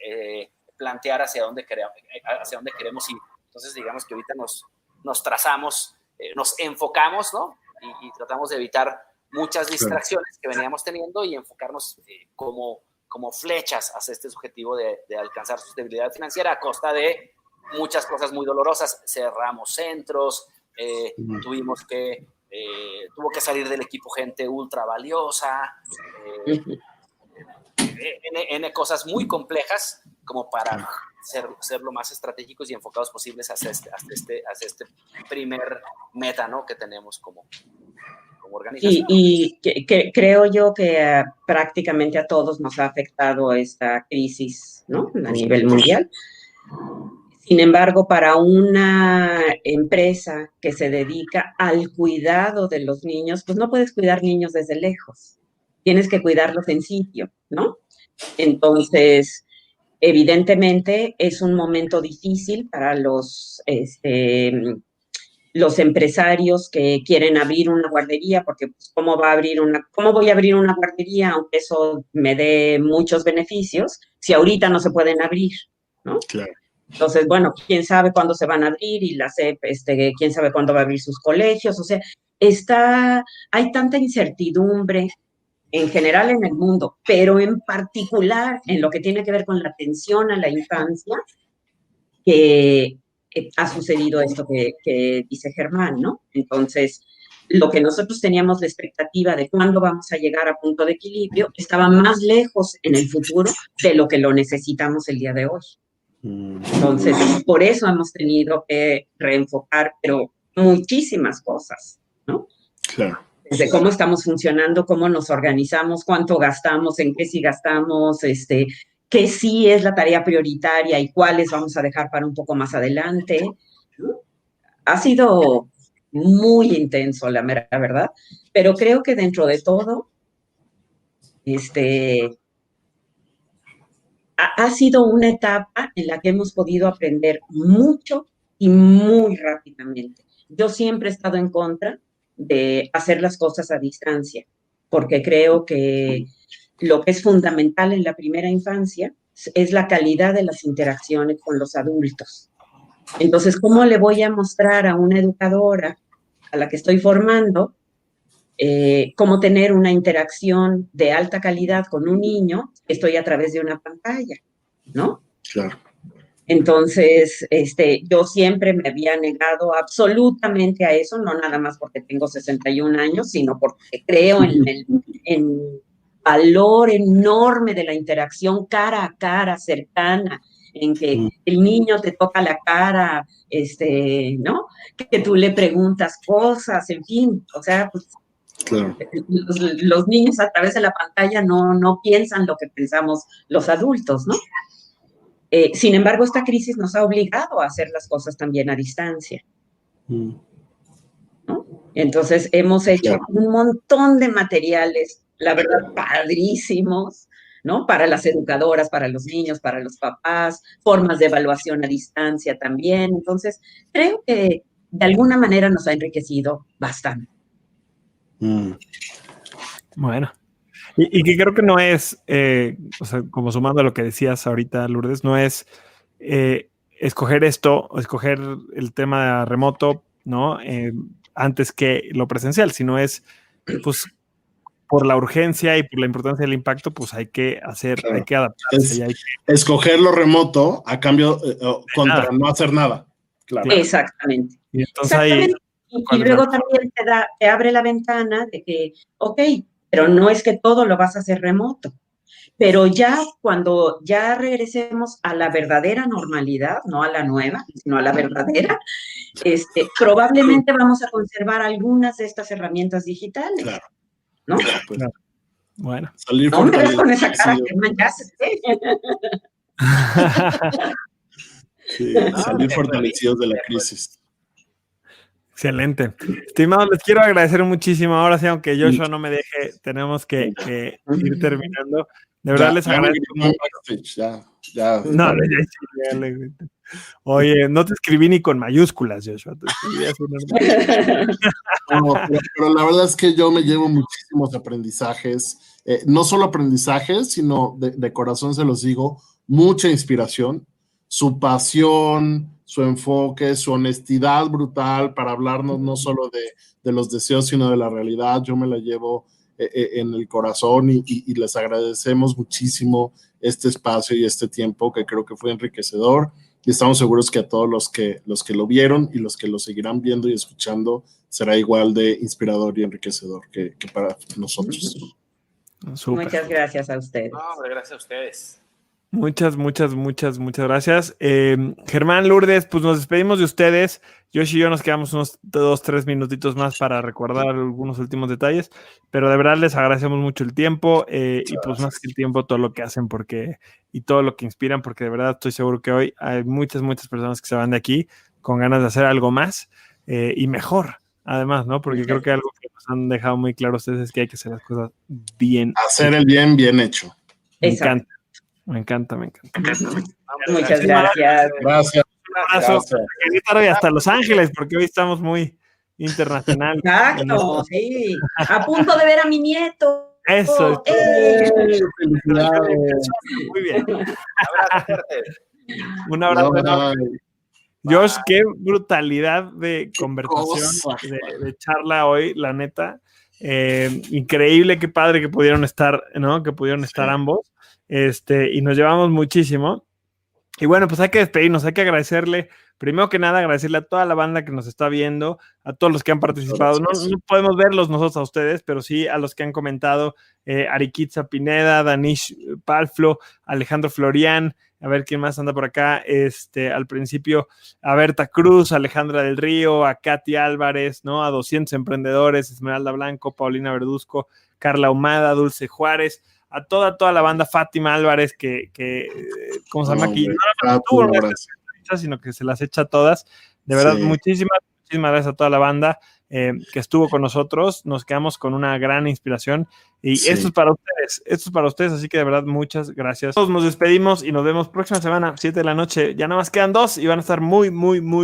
Speaker 6: plantear hacia dónde queremos ir. Entonces, digamos que ahorita nos trazamos, nos enfocamos, ¿no? Y tratamos de evitar muchas distracciones que veníamos teniendo y enfocarnos como flechas hacia este objetivo de alcanzar sostenibilidad financiera a costa de muchas cosas muy dolorosas. Cerramos centros, tuvo que salir del equipo gente ultra valiosa, N cosas muy complejas como para ser lo más estratégicos y enfocados posibles hacia este primer meta, ¿no? Que tenemos como organización.
Speaker 5: Y que creo yo que prácticamente a todos nos ha afectado esta crisis, ¿no? A nivel mundial. Sin embargo, para una empresa que se dedica al cuidado de los niños, pues no puedes cuidar niños desde lejos. Tienes que cuidarlos en sitio, ¿no? Entonces, evidentemente, es un momento difícil para los empresarios que quieren abrir una guardería, porque pues, ¿cómo voy a abrir una guardería aunque eso me dé muchos beneficios si ahorita no se pueden abrir, ¿no?
Speaker 3: Claro.
Speaker 5: Entonces, bueno, quién sabe cuándo se van a abrir y la SEP, quién sabe cuándo va a abrir sus colegios, o sea, hay tanta incertidumbre en general en el mundo, pero en particular en lo que tiene que ver con la atención a la infancia, que ha sucedido esto que dice Germán, ¿no? Entonces, lo que nosotros teníamos la expectativa de cuándo vamos a llegar a punto de equilibrio estaba más lejos en el futuro de lo que lo necesitamos el día de hoy. Entonces, por eso hemos tenido que reenfocar, pero muchísimas cosas, ¿no?
Speaker 3: Claro.
Speaker 5: Desde cómo estamos funcionando, cómo nos organizamos, cuánto gastamos, en qué sí gastamos, qué sí es la tarea prioritaria y cuáles vamos a dejar para un poco más adelante, ¿no? Ha sido muy intenso, la mera verdad, pero creo que dentro de todo, ha sido una etapa en la que hemos podido aprender mucho y muy rápidamente. Yo siempre he estado en contra de hacer las cosas a distancia, porque creo que lo que es fundamental en la primera infancia es la calidad de las interacciones con los adultos. Entonces, ¿cómo le voy a mostrar a una educadora a la que estoy formando cómo tener una interacción de alta calidad con un niño? Estoy a través de una pantalla, ¿no?
Speaker 3: Claro.
Speaker 5: Entonces, yo siempre me había negado absolutamente a eso, no nada más porque tengo 61 años, sino porque creo en el valor enorme de la interacción cara a cara, cercana, en que el niño te toca la cara, ¿no? Que tú le preguntas cosas, en fin, o sea, pues,
Speaker 3: claro.
Speaker 5: Los niños a través de la pantalla no piensan lo que pensamos los adultos, ¿no? Sin embargo, esta crisis nos ha obligado a hacer las cosas también a distancia, ¿no? Entonces, hemos hecho un montón de materiales, la verdad, padrísimos, ¿no? Para las educadoras, para los niños, para los papás, formas de evaluación a distancia también. Entonces, creo que de alguna manera nos ha enriquecido bastante.
Speaker 2: Bueno. Y que creo que no es, o sea, como sumando a lo que decías ahorita, Lourdes, no es escoger esto, o escoger el tema remoto, ¿no? Antes que lo presencial, sino es, pues, por la urgencia y por la importancia del impacto, pues hay que hacer, claro, hay que adaptarse.
Speaker 3: Escoger lo remoto a cambio contra no hacer nada. Claro.
Speaker 5: Exactamente.
Speaker 2: Y entonces ahí,
Speaker 5: y luego también te abre la ventana de que, ok, pero no es que todo lo vas a hacer remoto. Pero ya cuando ya regresemos a la verdadera normalidad, no a la nueva, sino a la verdadera, probablemente vamos a conservar algunas de estas herramientas digitales. Claro. ¿No?
Speaker 2: Claro. Bueno.
Speaker 3: Salir
Speaker 5: no me ves con esa cara que
Speaker 3: sí, salir fortalecidos de la crisis.
Speaker 2: Excelente. Estimados, les quiero agradecer muchísimo. Ahora sí, aunque Joshua no me deje, tenemos que ir terminando. De verdad les agradezco mucho. No, oye, no te escribí ni con mayúsculas, Joshua. Te escribí así normal.
Speaker 3: No, pero la verdad es que yo me llevo muchísimos aprendizajes. No solo aprendizajes, sino de corazón se los digo, mucha inspiración. Su pasión, su enfoque, su honestidad brutal para hablarnos no solo de los deseos, sino de la realidad. Yo me la llevo en el corazón y les agradecemos muchísimo este espacio y este tiempo que creo que fue enriquecedor y estamos seguros que a todos los que lo vieron y los que lo seguirán viendo y escuchando será igual de inspirador y enriquecedor que para nosotros.
Speaker 2: Súper.
Speaker 5: Muchas gracias a ustedes.
Speaker 6: No, gracias a ustedes.
Speaker 2: Muchas gracias. Germán, Lourdes, pues nos despedimos de ustedes. Josh y yo nos quedamos unos 2-3 minutitos más para recordar algunos últimos detalles, pero de verdad les agradecemos mucho el tiempo y pues más que el tiempo, todo lo que hacen y todo lo que inspiran, porque de verdad estoy seguro que hoy hay muchas personas que se van de aquí con ganas de hacer algo más y mejor, además, ¿no? Porque creo que algo que nos han dejado muy claro ustedes es que hay que hacer las cosas bien.
Speaker 3: Hacer el bien hecho.
Speaker 2: Me encanta.
Speaker 5: Muchas gracias.
Speaker 3: Gracias.
Speaker 2: Un abrazo. Quería estar hoy hasta Los Ángeles, porque hoy estamos muy internacional.
Speaker 5: Exacto, sí. A punto de ver a mi nieto.
Speaker 2: Eso.
Speaker 3: Felicidades.
Speaker 2: Muy bien.
Speaker 6: Un abrazo.
Speaker 2: Un abrazo. Josh, qué brutalidad de conversación, de charla hoy, la neta. Increíble, qué padre que pudieron estar, ¿no? Que pudieron estar ambos. Y nos llevamos muchísimo. Y bueno, pues hay que despedirnos, hay que agradecerle, primero que nada, agradecerle a toda la banda que nos está viendo, a todos los que han participado. No podemos verlos nosotros a ustedes, pero sí a los que han comentado, Ariquitza Pineda, Danish Palflo, Alejandro Florian, a ver quién más anda por acá, al principio a Berta Cruz, Alejandra del Río, a Katy Álvarez, ¿no? A 200 emprendedores, Esmeralda Blanco, Paulina Verduzco, Carla Ahumada, Dulce Juárez, a toda la banda, Fátima Álvarez, que ¿cómo se llama aquí? No tuvo sino que se las echa todas. De verdad, muchísimas gracias a toda la banda que estuvo con nosotros. Nos quedamos con una gran inspiración y esto es para ustedes, así que de verdad, muchas gracias. Todos nos despedimos y nos vemos próxima semana, 7 de la noche. Ya nada más quedan 2 y van a estar muy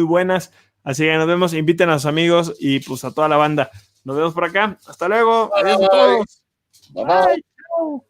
Speaker 2: buenas. Así que nos vemos, inviten a sus amigos y pues a toda la banda. Nos vemos por acá. Hasta luego. Adiós a todos.
Speaker 3: Bye.
Speaker 2: Chao.